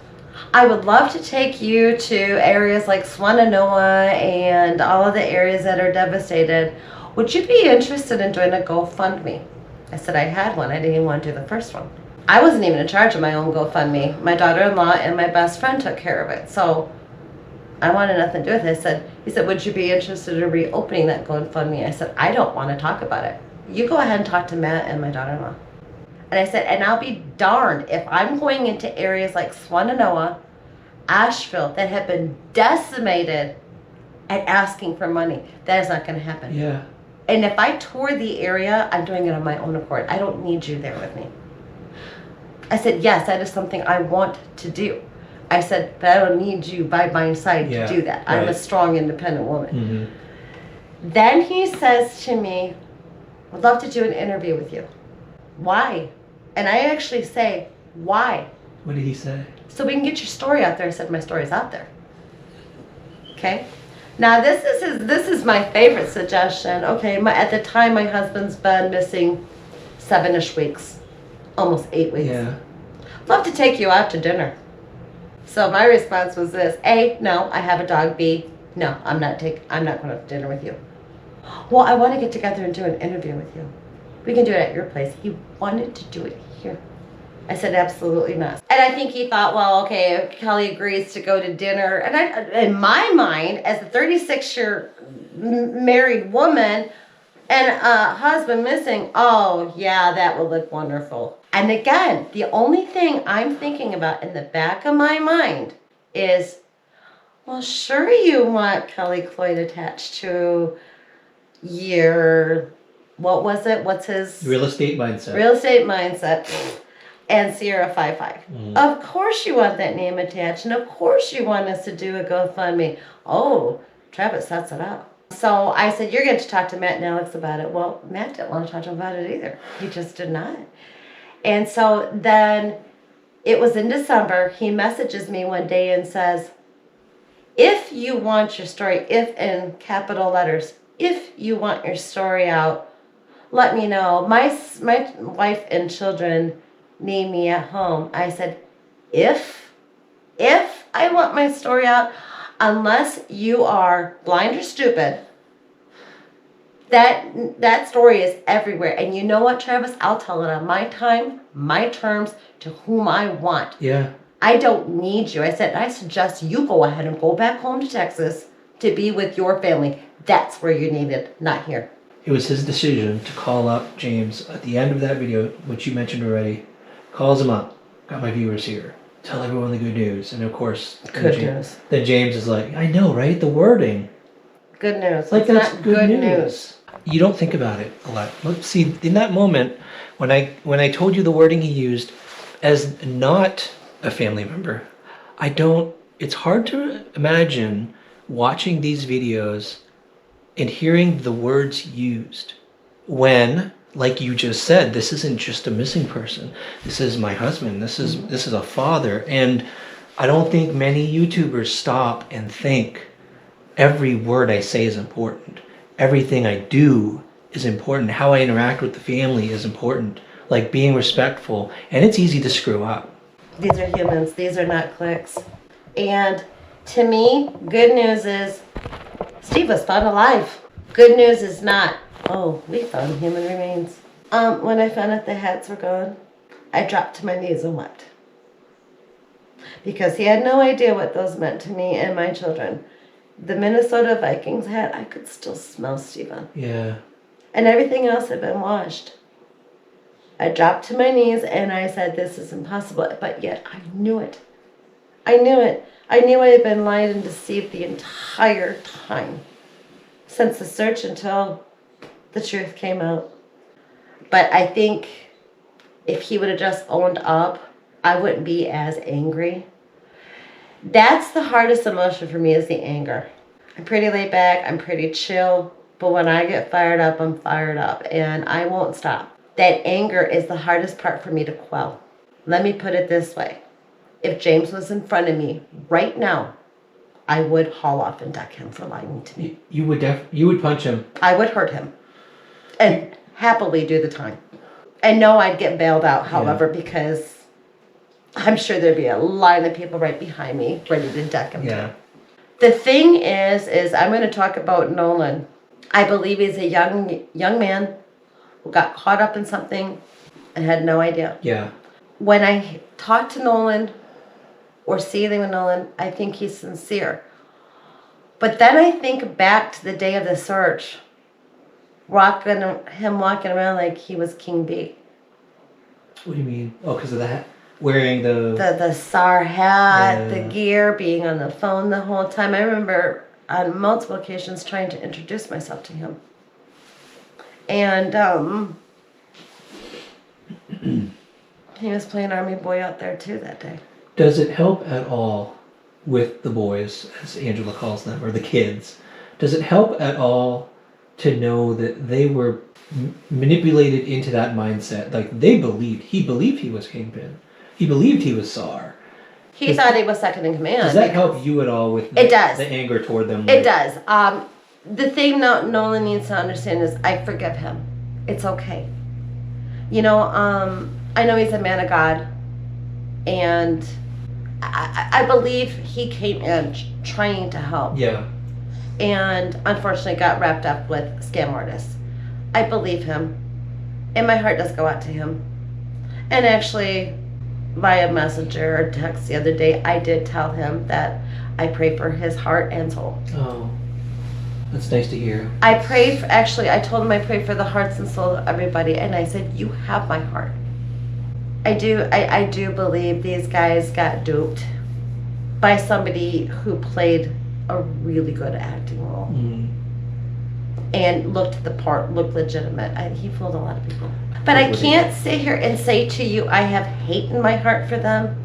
I would love to take you to areas like Swannanoa and all of the areas that are devastated. Would you be interested in doing a GoFundMe? I said I had one. I didn't even want to do the first one. I wasn't even in charge of my own GoFundMe. My daughter-in-law and my best friend took care of it. So I wanted nothing to do with it. He said, would you be interested in reopening that GoFundMe? I said, I don't want to talk about it. You go ahead and talk to Matt and my daughter-in-law. And I said, and I'll be darned if I'm going into areas like Swannanoa, Asheville, that have been decimated and asking for money. That is not going to happen. Yeah. And if I tour the area, I'm doing it on my own accord. I don't need you there with me. I said, yes, that is something I want to do. I said, but I don't need you by my side to do that. Right. I'm a strong, independent woman. Then he says to me, I'd love to do an interview with you. Why? And I actually say, why? What did he say? So we can get your story out there. I said, my story's out there. Okay? Now this is my favorite suggestion. Okay, at the time my husband's been missing 7-ish weeks. Almost 8 weeks. Yeah. Love to take you out to dinner. So my response was this: A, no, I have a dog. B, no, I'm not going to dinner with you. Well, I want to get together and do an interview with you. We can do it at your place. He wanted to do it here. I said, absolutely not. And I think he thought, well, okay, if Kelly agrees to go to dinner. And I, in my mind, as a 36-year married woman and a husband missing, oh, yeah, that will look wonderful. And again, the only thing I'm thinking about in the back of my mind is, well, sure you want Keli Cloyd attached to your, what was it? What's his? Real Estate Mindset. Real Estate Mindset. And Sierra 5-5. Of course you want that name attached. And of course you want us to do a GoFundMe. Oh, Travis sets it up. So I said, you're going to talk to Matt and Alex about it. Well, Matt didn't want to talk to him about it either. He just did not. And so then it was in December. He messages me one day and says, if you want your story, if in capital letters, if you want your story out, let me know. My wife and children need me at home. I said, if I want my story out, unless you are blind or stupid, that story is everywhere. And you know what, Travis? I'll tell it on my time, my terms, to whom I want. Yeah. I don't need you. I said, I suggest you go ahead and go back home to Texas to be with your family. That's where you're needed, not here. It was his decision to call up James at the end of that video, which you mentioned already. Calls him up. Got my viewers here. Tell everyone the good news. And of course, news. Then James is like, I know, right? The wording. Good news. Like, it's that's not good news. you don't think about it a lot. Look, see, in that moment, when I told you the wording he used, as not a family member, it's hard to imagine watching these videos and hearing the words used when, like you just said, this isn't just a missing person. This is my husband. This is a father. And I don't think many YouTubers stop and think every word I say is important. Everything I do is important. How I interact with the family is important. Like being respectful. And it's easy to screw up. These are humans. These are not clicks. And to me, good news is Steve was found alive. Good news is not, oh, we found human remains. When I found out the hats were gone, I dropped to my knees and wept. Because he had no idea what those meant to me and my children. The Minnesota Vikings hat, I could still smell Steven. Yeah. And everything else had been washed. I dropped to my knees and I said, this is impossible. But yet I knew it. I knew it. I knew I had been lied and deceived the entire time. Since the search until the truth came out. But I think if he would have just owned up, I wouldn't be as angry. That's the hardest emotion for me, is the anger. I'm pretty laid back, I'm pretty chill, but when I get fired up, I'm fired up, and I won't stop. That anger is the hardest part for me to quell. Let me put it this way. If James was in front of me right now, I would haul off and deck him for lying to me. You would punch him. I would hurt him and happily do the time. And no, I'd get bailed out, however, because I'm sure there'd be a line of people right behind me ready to deck him. Yeah. The thing is I'm going to talk about Nolan. I believe he's a young man who got caught up in something and had no idea. Yeah. When I talk to Nolan or see anything with Nolan, I think he's sincere. But then I think back to the day of the search, him walking around like he was King B. What do you mean? Oh, because of that? Wearing the SAR hat, the gear, being on the phone the whole time. I remember on multiple occasions trying to introduce myself to him. And he was playing Army Boy out there too that day. Does it help at all with the boys, as Angela calls them, or the kids? Does it help at all to know that they were manipulated into that mindset? Like he believed he was Kingpin. He believed he was SAR. He thought he was second in command. Does that help you at all with it does. The anger toward them? It does. The thing Nolan needs to understand is I forgive him. It's okay. You know, I know he's a man of God, and I believe he came in trying to help. Yeah. And unfortunately got wrapped up with scam artists. I believe him, and my heart does go out to him. And actually, via messenger or text the other day, I did tell him that I pray for his heart and soul. Oh, that's nice to hear. I told him I pray for the hearts and soul of everybody, and I said, you have my heart. I do believe these guys got duped by somebody who played a really good acting role. And looked the part, looked legitimate. He fooled a lot of people. But I can't sit here and say to you I have hate in my heart for them.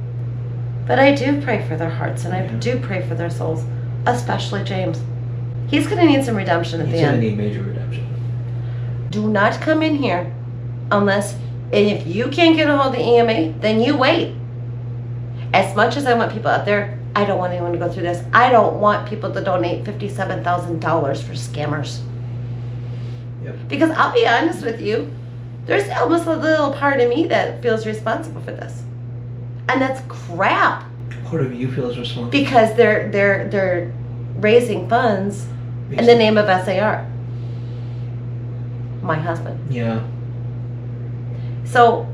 But I do pray for their hearts, and I do pray for their souls, especially James. He's going to need some redemption at the end. He's going to need major redemption. Do not come in here unless, and if you can't get a hold of EMA, then you wait. As much as I want people out there, I don't want anyone to go through this. I don't want people to donate $57,000 for scammers. Yep. Because I'll be honest with you, there's almost a little part of me that feels responsible for this. And that's crap. Part of you feels responsible. Because they're raising funds in the name of SAR. My husband. Yeah. So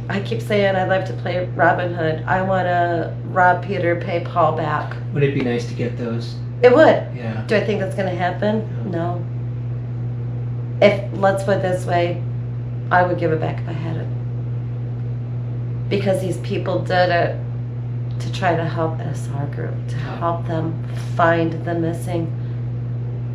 I keep saying I'd like to play Robin Hood. I want to rob Peter, pay Paul back. Would it be nice to get those? It would. Yeah. Do I think that's going to happen? No. Let's put it this way, I would give it back if I had it. Because these people did it to try to help SR group, to help them find the missing.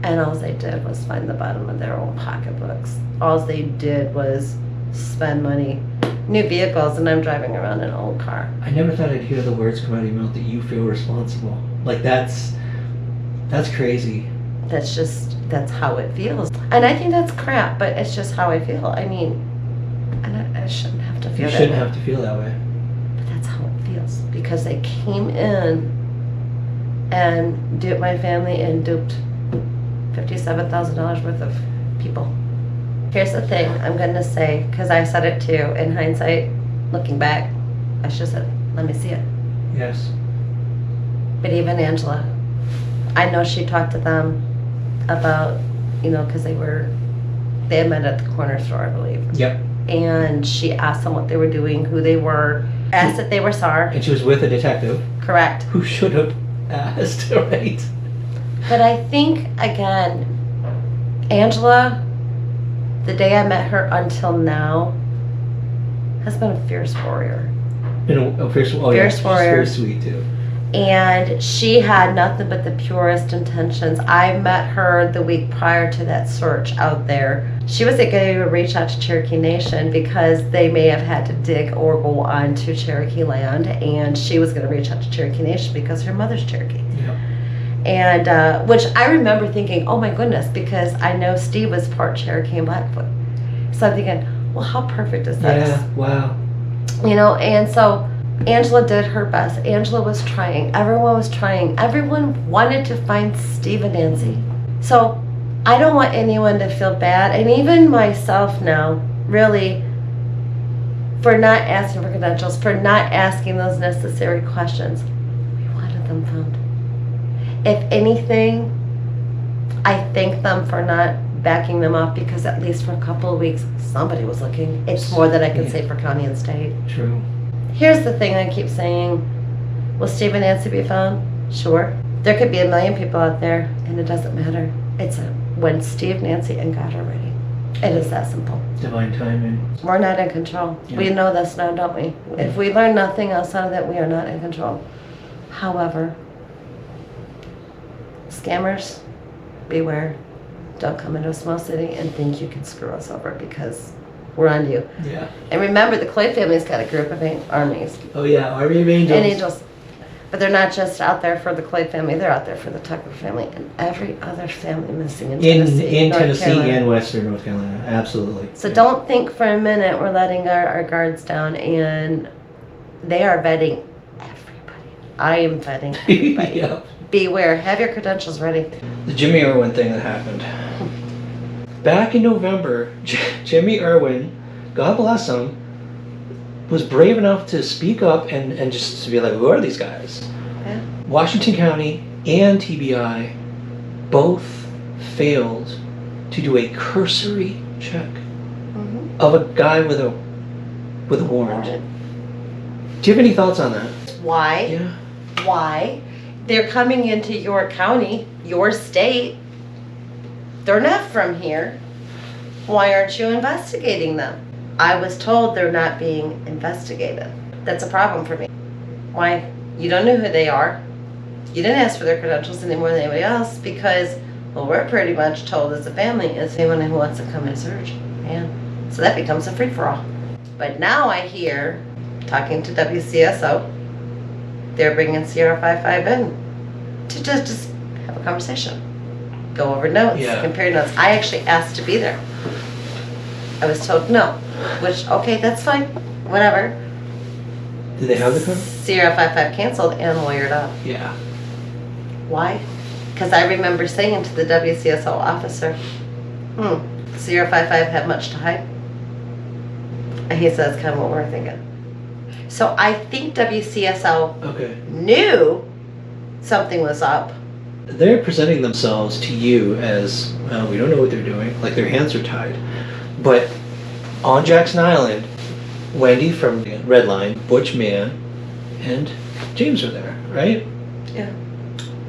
And all they did was find the bottom of their own pocketbooks. All they did was spend money, new vehicles, and I'm driving around in an old car. I never thought I'd hear the words come out of your mouth that you feel responsible. Like that's crazy. That's how it feels. And I think that's crap, but it's just how I feel. I mean, and I shouldn't have to feel that way. You shouldn't have to feel that way. But that's how it feels. Because they came in and duped my family and duped $57,000 worth of people. Here's the thing I'm going to say, because I said it too, in hindsight, looking back, I should have said, let me see it. Yes. But even Angela, I know she talked to them about, because they had met at the corner store, I believe. Yep. And she asked them what they were doing, who they were, asked if they were SAR. And she was with a detective. Correct. Who should have asked, right? But I think, again, Angela, the day I met her until now, has been a fierce warrior. Fierce warrior. She's very sweet too. And she had nothing but the purest intentions. I met her the week prior to that search out there. She was going to reach out to Cherokee Nation because they may have had to dig or go on to Cherokee land, and she was going to reach out to Cherokee Nation because her mother's Cherokee. Yeah. And which I remember thinking, oh my goodness, because I know Steve was part Cherokee and Blackfoot. So I'm thinking, well, how perfect is this? Yeah, wow. And so Angela did her best. Angela was trying. Everyone was trying. Everyone wanted to find Steve and Nancy. So I don't want anyone to feel bad, and even myself now, really, for not asking for credentials, for not asking those necessary questions. We wanted them found. If anything, I thank them for not backing them up, because at least for a couple of weeks, somebody was looking. It's more than I can say for county and state. True. Here's the thing I keep saying. Will Steve and Nancy be found? Sure. There could be a million people out there, and it doesn't matter. It's when Steve, Nancy, and God are ready. It is that simple. Divine timing. We're not in control. Yeah. We know this now, don't we? If we learn nothing else out of that, we are not in control. However, scammers, beware. Don't come into a small city and think you can screw us over, because we're on you. Yeah. And remember, the Cloyd family's got a group of armies. Oh yeah, Army of Angels. And angels. But they're not just out there for the Cloyd family, they're out there for the Tucker family and every other family missing in Tennessee. In North Tennessee Carolina. and Western North Carolina, absolutely. So Yeah. don't think for a minute we're letting our guards down, and they are vetting everybody. I am vetting everybody. Yep. Beware, have your credentials ready. The Jimmy Irwin thing that happened. Back in November, Jimmy Irwin, God bless him, was brave enough to speak up and just to be like, who are these guys? Yeah. Washington County and TBI both failed to do a cursory check of a guy with a warrant. Do you have any thoughts on that? Why? Yeah. Why? They're coming into your county, your state. They're not from here. Why aren't you investigating them? I was told they're not being investigated. That's a problem for me. Why? You don't know who they are. You didn't ask for their credentials any more than anybody else, because, well, we're pretty much told as a family is anyone who wants to come and search. And so that becomes a free-for-all. But now I hear, talking to WCSO, they're bringing Sierra 55 in to just have a conversation. Go over notes, compare notes. I actually asked to be there. I was told no, which, okay, that's fine, whatever. Did they have the code? Sierra 55 canceled and lawyered up. Yeah. Why? Because I remember saying to the WCSO officer, Sierra 55 had much to hide. And he says, kind of what we're thinking. So I think WCSO knew something was up. They're presenting themselves to you as, well, we don't know what they're doing, like their hands are tied. But on Jackson Island, Wendy from Redline, Butch Mann, and James were there, right? Yeah.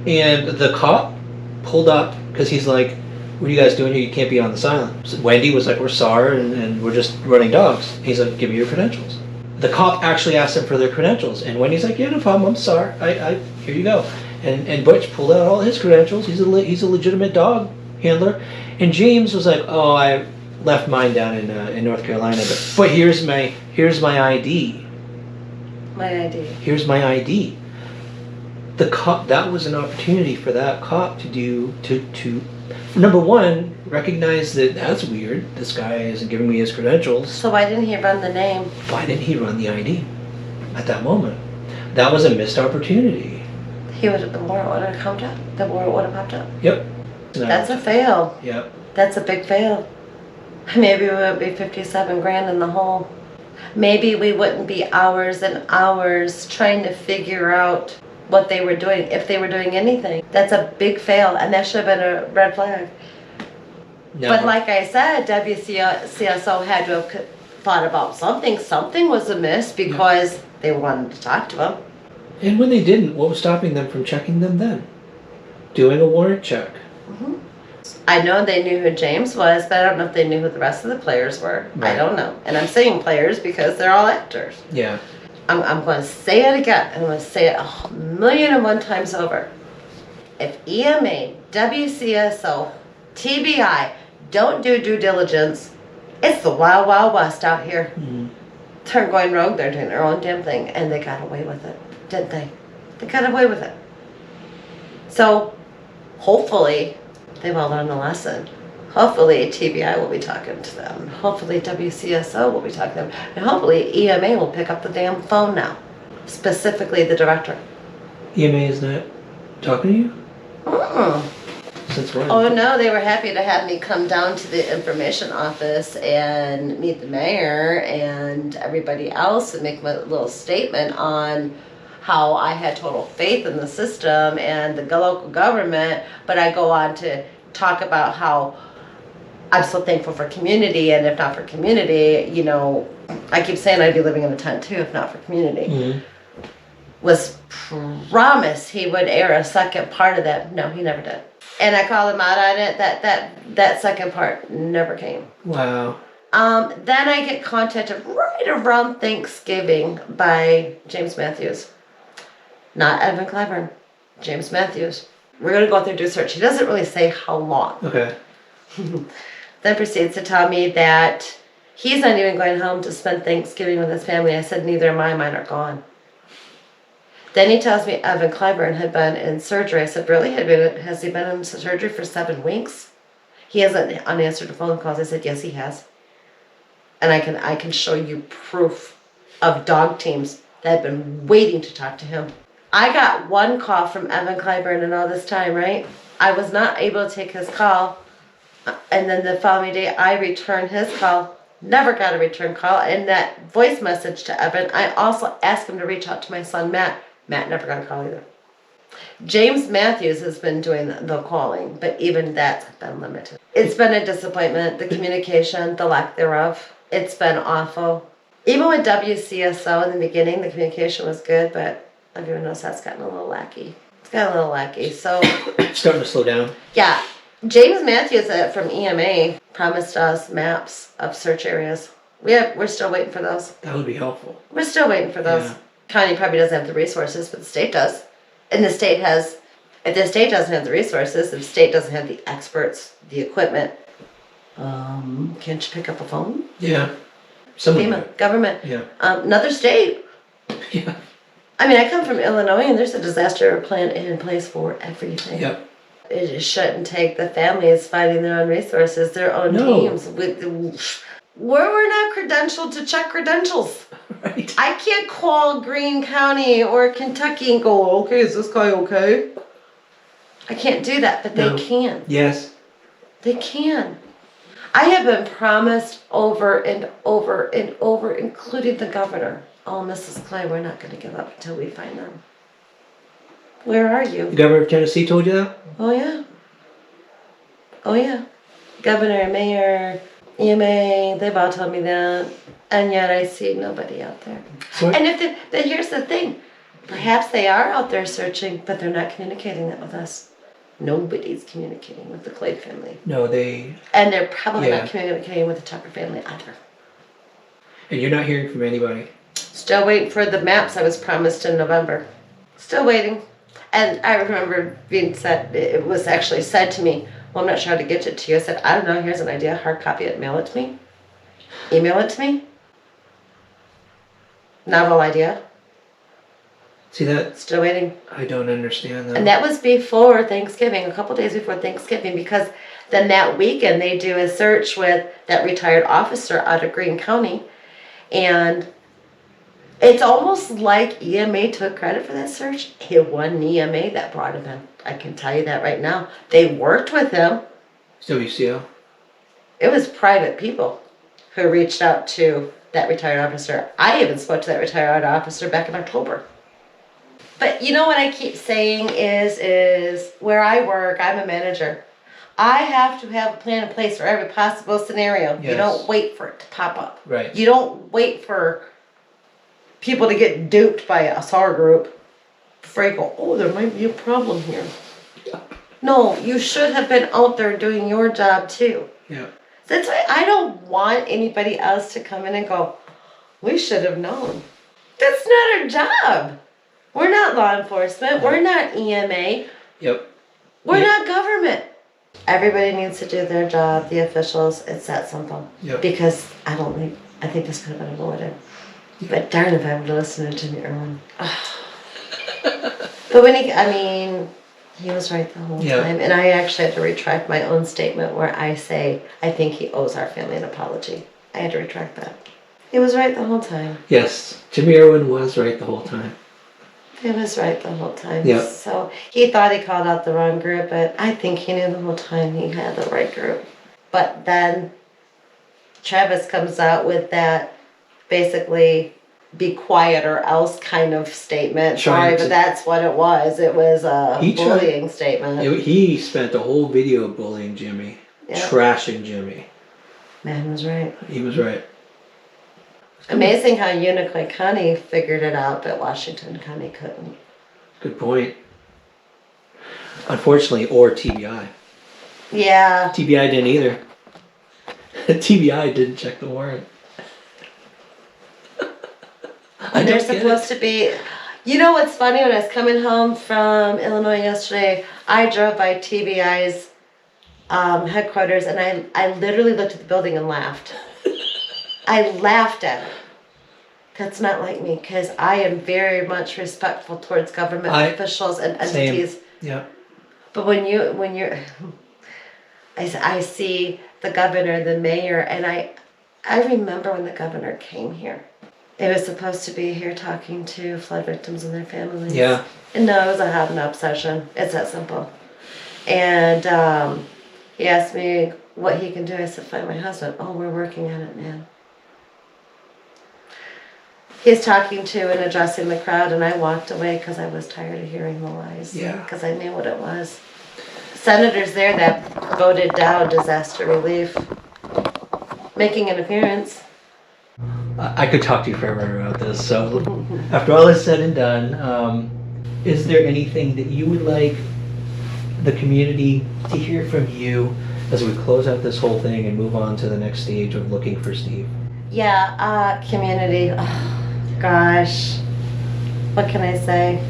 And the cop pulled up because he's like, what are you guys doing here? You can't be on this island. So Wendy was like, we're SAR and we're just running dogs. He's like, give me your credentials. The cop actually asked him for their credentials, and Wendy's like, yeah, no problem, I'm SAR. Here you go. And Butch pulled out all his credentials. He's a legitimate dog handler, and James was like, "Oh, I left mine down in North Carolina, but here's my ID. My ID. Here's my ID." The cop, that was an opportunity for that cop to number one, recognize that that's weird. This guy isn't giving me his credentials. So why didn't he run the name? Why didn't he run the ID at that moment? That was a missed opportunity. The warrant would have come up. The warrant would have popped up. Yep. That's a fail. Yep. That's a big fail. Maybe we would be 57 grand in the hole. Maybe we wouldn't be hours and hours trying to figure out what they were doing, if they were doing anything. That's a big fail, and that should have been a red flag. No. But like I said, WCSO had to have thought about something. Something was amiss because they wanted to talk to him. And when they didn't, what was stopping them from checking them then? Doing a warrant check. Mm-hmm. I know they knew who James was, but I don't know if they knew who the rest of the players were. Right. I don't know. And I'm saying players because they're all actors. Yeah. I'm going to say it again. I'm going to say it 1,000,001 times over. If EMA, WCSO, TBI don't do due diligence, it's the wild, wild west out here. Mm-hmm. They're going rogue. They're doing their own damn thing. And they got away with it, didn't they? They got away with it. So hopefully they will learn the lesson. Hopefully TBI will be talking to them. Hopefully WCSO will be talking to them. And hopefully EMA will pick up the damn phone now. Specifically the director. EMA is not talking to you? Mm-mm. Since when? Oh no, they were happy to have me come down to the information office and meet the mayor and everybody else and make my little statement on how I had total faith in the system and the local government, but I go on to talk about how I'm so thankful for community, and if not for community, you know, I keep saying I'd be living in a tent too if not for community. Mm-hmm. Was promised he would air a second part of that. No, he never did. And I called him out on it. That second part never came. Wow. Then I get contacted right around Thanksgiving by James Matthews. Not Evan Clyburn. James Matthews. We're going to go through do search. He doesn't really say how long. Okay. Then proceeds to tell me that he's not even going home to spend Thanksgiving with his family. I said, neither am I. Mine are gone. Then he tells me Evan Clyburn had been in surgery. I said, really? Has he been in surgery for 7 weeks? He hasn't unanswered phone calls. I said, yes, he has. And I can show you proof of dog teams that have been waiting to talk to him. I got one call from Evan Clyburn in all this time, right? I was not able to take his call. And then the following day, I returned his call. Never got a return call. And that voice message to Evan, I also asked him to reach out to my son, Matt. Matt never got a call either. James Matthews has been doing the calling, but even that's been limited. It's been a disappointment, the communication, the lack thereof. It's been awful. Even with WCSO in the beginning, the communication was good, but I've even noticed that's gotten a little lackey. It's gotten a little lackey, so... Starting to slow down. Yeah. James Matthews from EMA promised us maps of search areas. We're still waiting for those. That would be helpful. We're still waiting for those. Yeah. County probably doesn't have the resources, but the state does. And the state has, if the state doesn't have the resources, if the state doesn't have the experts, the equipment, can't you pick up a phone? Yeah. Someone. FEMA, government. Yeah. Another state. Yeah. I mean, I come from Illinois, and there's a disaster plan in place for everything. Yep. It just shouldn't take the families finding their own resources, their own teams. We're not credentialed to check credentials. Right. I can't call Greene County or Kentucky and go, okay, is this guy okay? I can't do that, but No. they can. Yes. They can. I have been promised over and over and over, including the governor. Oh, Mrs. Clay, we're not going to give up until we find them. Where are you? The governor of Tennessee told you that? Oh, yeah. Oh, yeah. Governor, mayor, EMA, they've all told me that. And yet I see nobody out there. So And then here's the thing. Perhaps they are out there searching, but they're not communicating that with us. Nobody's communicating with the Cloyd family. no, they... And they're probably Yeah. not communicating with the Tucker family either. And you're not hearing from anybody. Still waiting for the maps I was promised in November. Still waiting. And I remember being said, it was actually said to me, well, I'm not sure how to get it to you. I said, I don't know, here's an idea, hard copy it, mail it to me. Email it to me. Novel idea. See that? Still waiting. I don't understand that. And that was before Thanksgiving, a couple days before Thanksgiving, because then that weekend they do a search with that retired officer out of Greene County. And it's almost like EMA took credit for that search. It wasn't EMA that brought him in. I can tell you that right now. They worked with him. WCO? It was private people who reached out to that retired officer. I even spoke to that retired officer back in October. But you know what I keep saying is where I work, I'm a manager. I have to have a plan in place for every possible scenario. Yes. You don't wait for it to pop up. Right. You don't wait for people to get duped by a SAR group before you go, oh, there might be a problem here. No, you should have been out there doing your job too. Yeah. That's why I don't want anybody else to come in and go, we should have known. That's not our job. We're not law enforcement. We're not EMA. Yep. We're not government. Everybody needs to do their job, the officials. It's that simple. Yep. Because I think this could have been avoided. But darn if I would have listened to Jimmy Irwin. But when he was right the whole time. And I actually had to retract my own statement where I say, I think he owes our family an apology. I had to retract that. He was right the whole time. Yes, Jimmy Irwin was right the whole time. He was right the whole time. Yep. So he thought he called out the wrong group, but I think he knew the whole time he had the right group. But then Travis comes out with that basically be quiet or else kind of statement. Sorry, but that's what it was. It was a bullying statement. He spent the whole video bullying Jimmy, trashing Jimmy. Man was right. He was right. Amazing how Unicoi County figured it out, but Washington County couldn't. Good point. Unfortunately, or TBI. Yeah. TBI didn't either. TBI didn't check the warrant. And they're supposed to be. You know what's funny? When I was coming home from Illinois yesterday, I drove by TBI's headquarters, and I literally looked at the building and laughed. I laughed at it. That's not like me, because I am very much respectful towards government officials and entities. Same. Yeah. But when you're, I see the governor, the mayor, and I remember when the governor came here. They were supposed to be here talking to flood victims and their families. Yeah. And no, it was a hobnob session. It's that simple. And he asked me what he can do. I said, find my husband. Oh, we're working on it, man. He's talking to and addressing the crowd, and I walked away because I was tired of hearing the lies. Yeah. Because I knew what it was. Senators there that voted down disaster relief making an appearance. I could talk to you forever about this. So after all is said and done, is there anything that you would like the community to hear from you as we close out this whole thing and move on to the next stage of looking for Steve? Yeah, community. Oh, gosh. What can I say?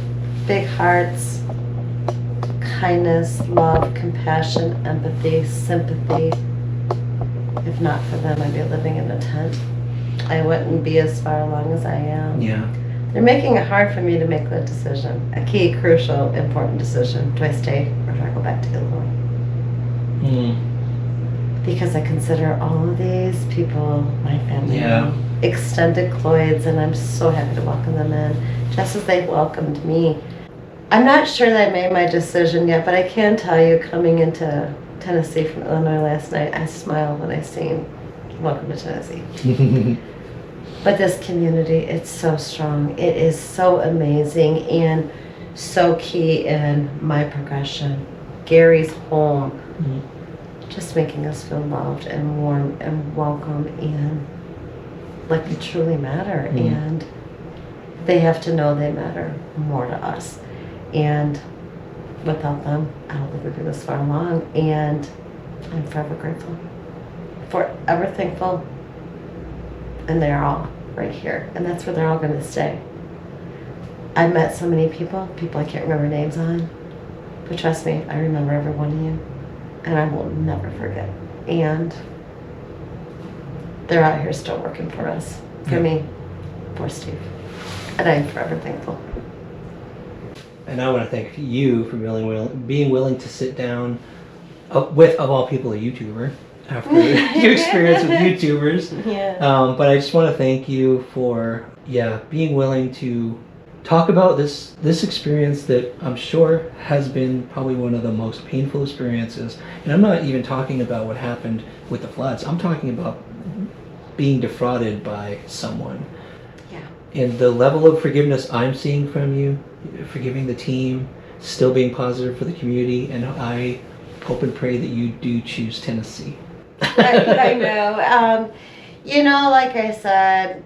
Big hearts, kindness, love, compassion, empathy, sympathy. If not for them, I'd be living in a tent. I wouldn't be as far along as I am. Yeah. They're making it hard for me to make a decision. A key, crucial, important decision. Do I stay or do I go back to Illinois? Because I consider all of these people my family. Yeah. Extended Cloyds, and I'm so happy to welcome them in, just as they welcomed me. I'm not sure that I made my decision yet, but I can tell you, coming into Tennessee from Illinois last night, I smiled when I seen Welcome to Tennessee. But this community, it's so strong. It is so amazing and so key in my progression. Gary's home, just making us feel loved and warm and welcome and like we truly matter. And they have to know they matter more to us. And without them, I don't think we'd be this far along. And I'm forever grateful, forever thankful. And they're all right here, and that's where they're all going to stay. I met so many people I can't remember names on. But trust me, I remember every one of you. And I will never forget. And they're out here still working for us. For me, for Steve. And I'm forever thankful. And I want to thank you for being willing to sit down with, of all people, a YouTuber after your experience with YouTubers. Yeah. But I just want to thank you for being willing to talk about this experience that I'm sure has been probably one of the most painful experiences. And I'm not even talking about what happened with the floods. I'm talking about being defrauded by someone. Yeah. And the level of forgiveness I'm seeing from you, forgiving the team, still being positive for the community, and I hope and pray that you do choose Tennessee. I know. You know, like I said,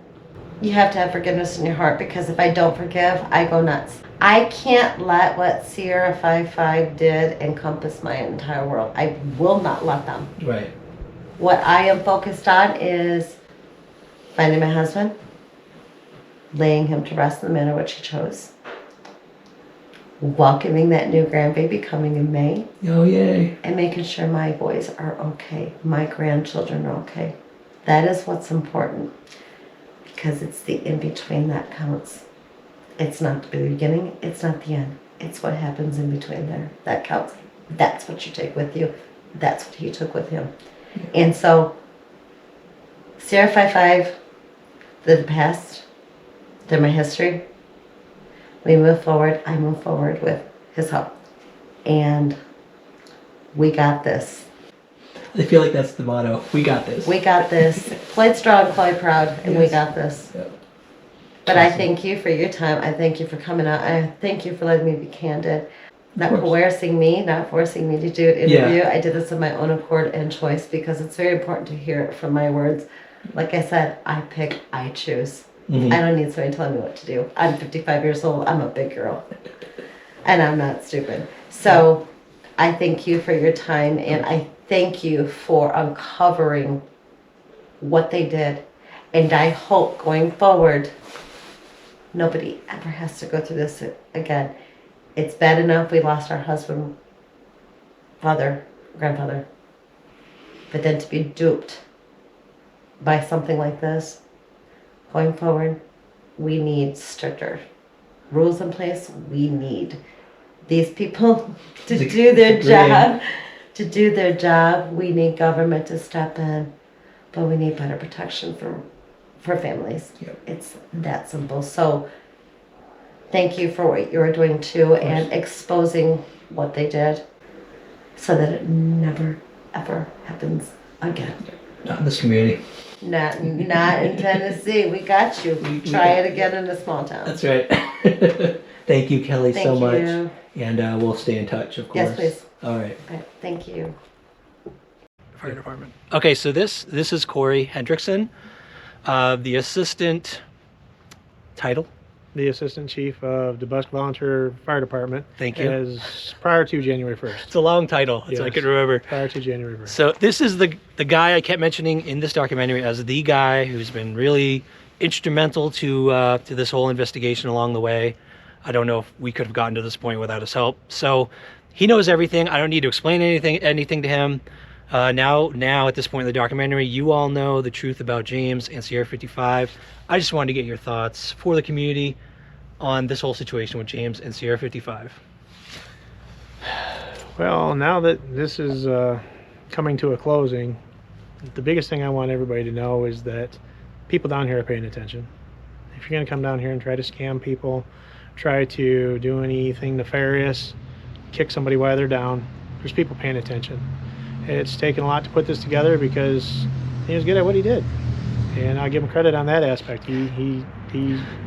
you have to have forgiveness in your heart, because if I don't forgive, I go nuts. I can't let what Sierra 5-5 did encompass my entire world. I will not let them. Right. What I am focused on is finding my husband, laying him to rest in the manner which he chose, welcoming that new grandbaby coming in May. Oh, yay. And making sure my boys are okay, my grandchildren are okay. That is what's important, because it's the in-between that counts. It's not the beginning, it's not the end. It's what happens in between there that counts. That's what you take with you. That's what he took with him. And so, Sierra 5-5, they're the past, they're my history. We move forward, I move forward with his help. And we got this. I feel like that's the motto. We got this. We got this. Cloyd strong, Cloyd proud, and we got this. Yep. But Awesome. I thank you for your time. I thank you for coming out. I thank you for letting me be candid. Not course. coercing me, not forcing me to do an interview. Yeah. I did this of my own accord and choice, because it's very important to hear it from my words. Like I said, I pick, I choose. Mhm. I don't need somebody telling me what to do. I'm 55 years old. I'm a big girl. And I'm not stupid. So I thank you for your time, and I thank you for uncovering what they did. And I hope going forward, nobody ever has to go through this again. It's bad enough we lost our husband, father, grandfather. But then to be duped by something like this, going forward, we need stricter rules in place. We need these people to do their job. To do their job, we need government to step in, but we need better protection for families. Yep. It's that simple. So thank you for what you're doing too, and exposing what they did, so that it never ever happens again. Not in this community. Not in Tennessee. We got you. Try it again in a small town. That's right. Thank you, Kelly, so much. you. And we'll stay in touch, of course. Yes, please. All right. Okay, thank you. Fire department. Okay, so this is Corey Hendrickson, the assistant title. The Assistant Chief of the Busk Volunteer Fire Department. Thank you. As prior to January 1st. It's a long title, so I Yes. can remember. Prior to January 1st. So this is the guy I kept mentioning in this documentary as the guy who's been really instrumental to this whole investigation along the way. I don't know if we could have gotten to this point without his help. So he knows everything. I don't need to explain anything to him. Now at this point in the documentary, you all know the truth about James and Sierra 55. I just wanted to get your thoughts for the community on this whole situation with James and Sierra 55. Well, now that this is coming to a closing, the biggest thing I want everybody to know is that people down here are paying attention. If you're going to come down here and try to scam people, try to do anything nefarious, kick somebody while they're down, there's people paying attention. It's taken a lot to put this together, because he was good at what he did. And I'll give him credit on that aspect. He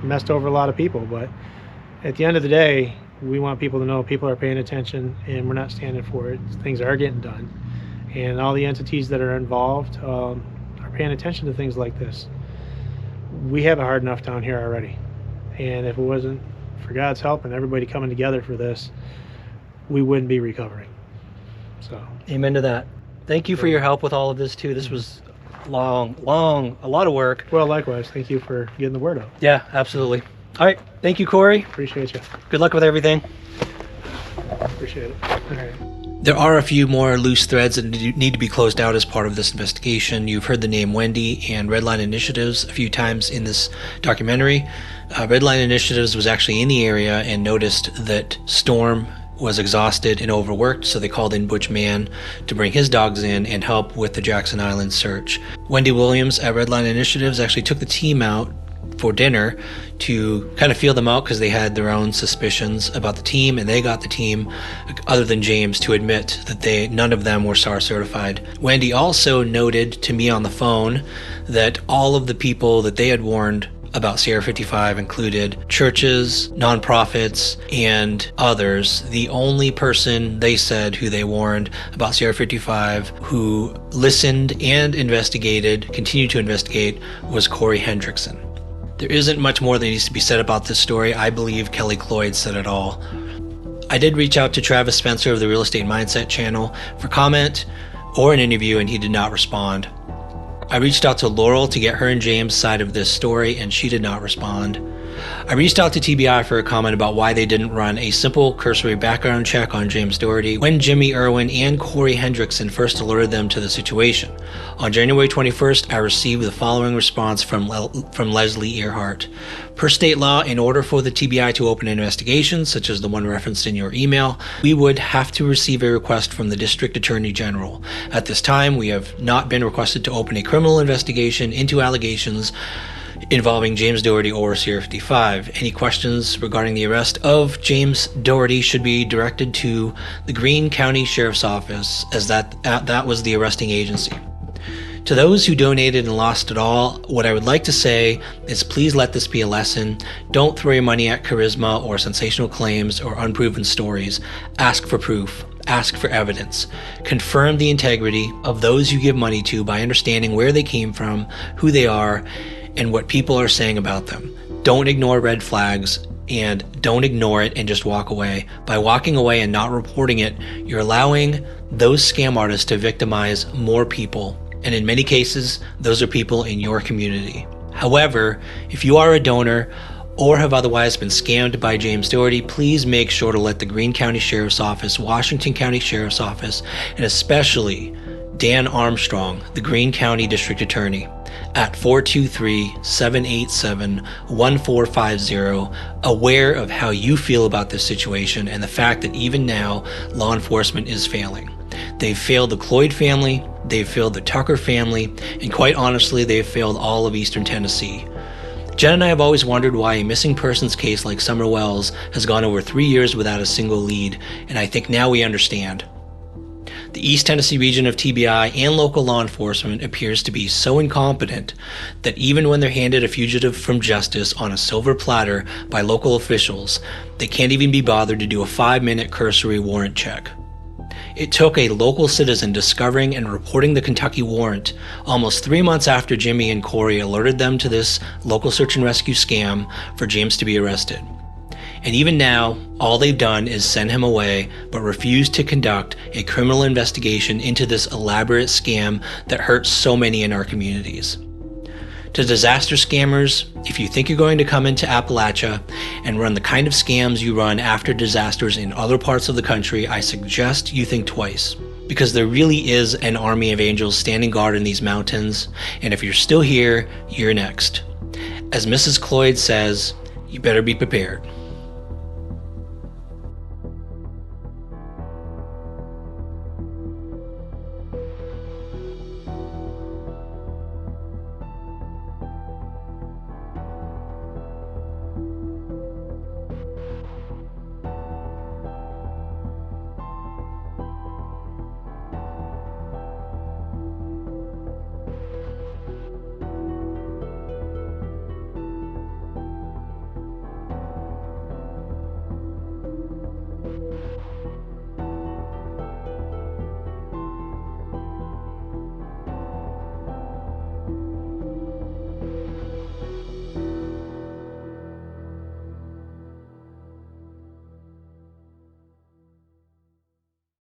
messed over a lot of people, but at the end of the day, we want people to know people are paying attention, and we're not standing for it. Things are getting done, and all the entities that are involved are paying attention to things like this. We have it hard enough down here already, and if it wasn't for God's help and everybody coming together for this, we wouldn't be recovering. So Amen to that. Thank you for your help with all of this too. This was long, a lot of work. well, likewise, thank you for getting the word out. Yeah, absolutely. All right. Thank you, Corey. Appreciate you. Good luck with everything. Appreciate it. All right. There are a few more loose threads that need to be closed out as part of this investigation. You've heard the name Wendy and Redline Initiatives a few times in this documentary. Redline Initiatives was actually in the area and noticed that Storm was exhausted and overworked, so they called in Butch Mann to bring his dogs in and help with the Jackson Island search. Wendy Williams at Redline Initiatives actually took the team out for dinner to kind of feel them out because they had their own suspicions about the team, and they got the team, other than James, to admit that none of them were SAR certified. Wendy also noted to me on the phone that all of the people that they had warned about Sierra 55 included churches, nonprofits, and others. The only person they said who they warned about Sierra 55 who listened and investigated, continued to investigate, was Corey Hendrickson. There isn't much more that needs to be said about this story. I believe Keli Cloyd said it all. I did reach out to Travis Spencer of the Real Estate Mindset channel for comment or an interview, and he did not respond. I reached out to Laurel to get her and James' side of this story, and she did not respond. I reached out to TBI for a comment about why they didn't run a simple cursory background check on James Daugherty when Jimmy Irwin and Corey Hendrickson first alerted them to the situation. On January 21st, I received the following response from Leslie Earhart. Per state law, in order for the TBI to open an investigation, such as the one referenced in your email, we would have to receive a request from the District Attorney General. At this time, we have not been requested to open a criminal investigation into allegations involving James Daugherty or Sierra 55. Any questions regarding the arrest of James Daugherty should be directed to the Greene County Sheriff's Office, as that was the arresting agency. To those who donated and lost it all, what I would like to say is please let this be a lesson. Don't throw your money at charisma or sensational claims or unproven stories. Ask for proof. Ask for evidence. Confirm the integrity of those you give money to by understanding where they came from, who they are, and what people are saying about them. Don't ignore red flags, and don't ignore it and just walk away. By walking away and not reporting it, you're allowing those scam artists to victimize more people. And in many cases, those are people in your community. However, if you are a donor or have otherwise been scammed by James Daugherty, please make sure to let the Greene County Sheriff's Office, Washington County Sheriff's Office, and especially Dan Armstrong, the Greene County District Attorney, at 423-787-1450, aware of how you feel about this situation and the fact that even now, law enforcement is failing. They've failed the Cloyd family, they've failed the Tucker family, and quite honestly, they've failed all of Eastern Tennessee. Jen and I have always wondered why a missing persons case like Summer Wells has gone over 3 years without a single lead, and I think now we understand. The East Tennessee region of TBI and local law enforcement appears to be so incompetent that even when they're handed a fugitive from justice on a silver platter by local officials, they can't even be bothered to do a 5-minute cursory warrant check. It took a local citizen discovering and reporting the Kentucky warrant almost 3 months after Jimmy and Corey alerted them to this local search and rescue scam for James to be arrested. And even now, all they've done is send him away, but refuse to conduct a criminal investigation into this elaborate scam that hurts so many in our communities. To disaster scammers, if you think you're going to come into Appalachia and run the kind of scams you run after disasters in other parts of the country, I suggest you think twice. Because there really is an army of angels standing guard in these mountains, and if you're still here, you're next. As Mrs. Cloyd says, you better be prepared.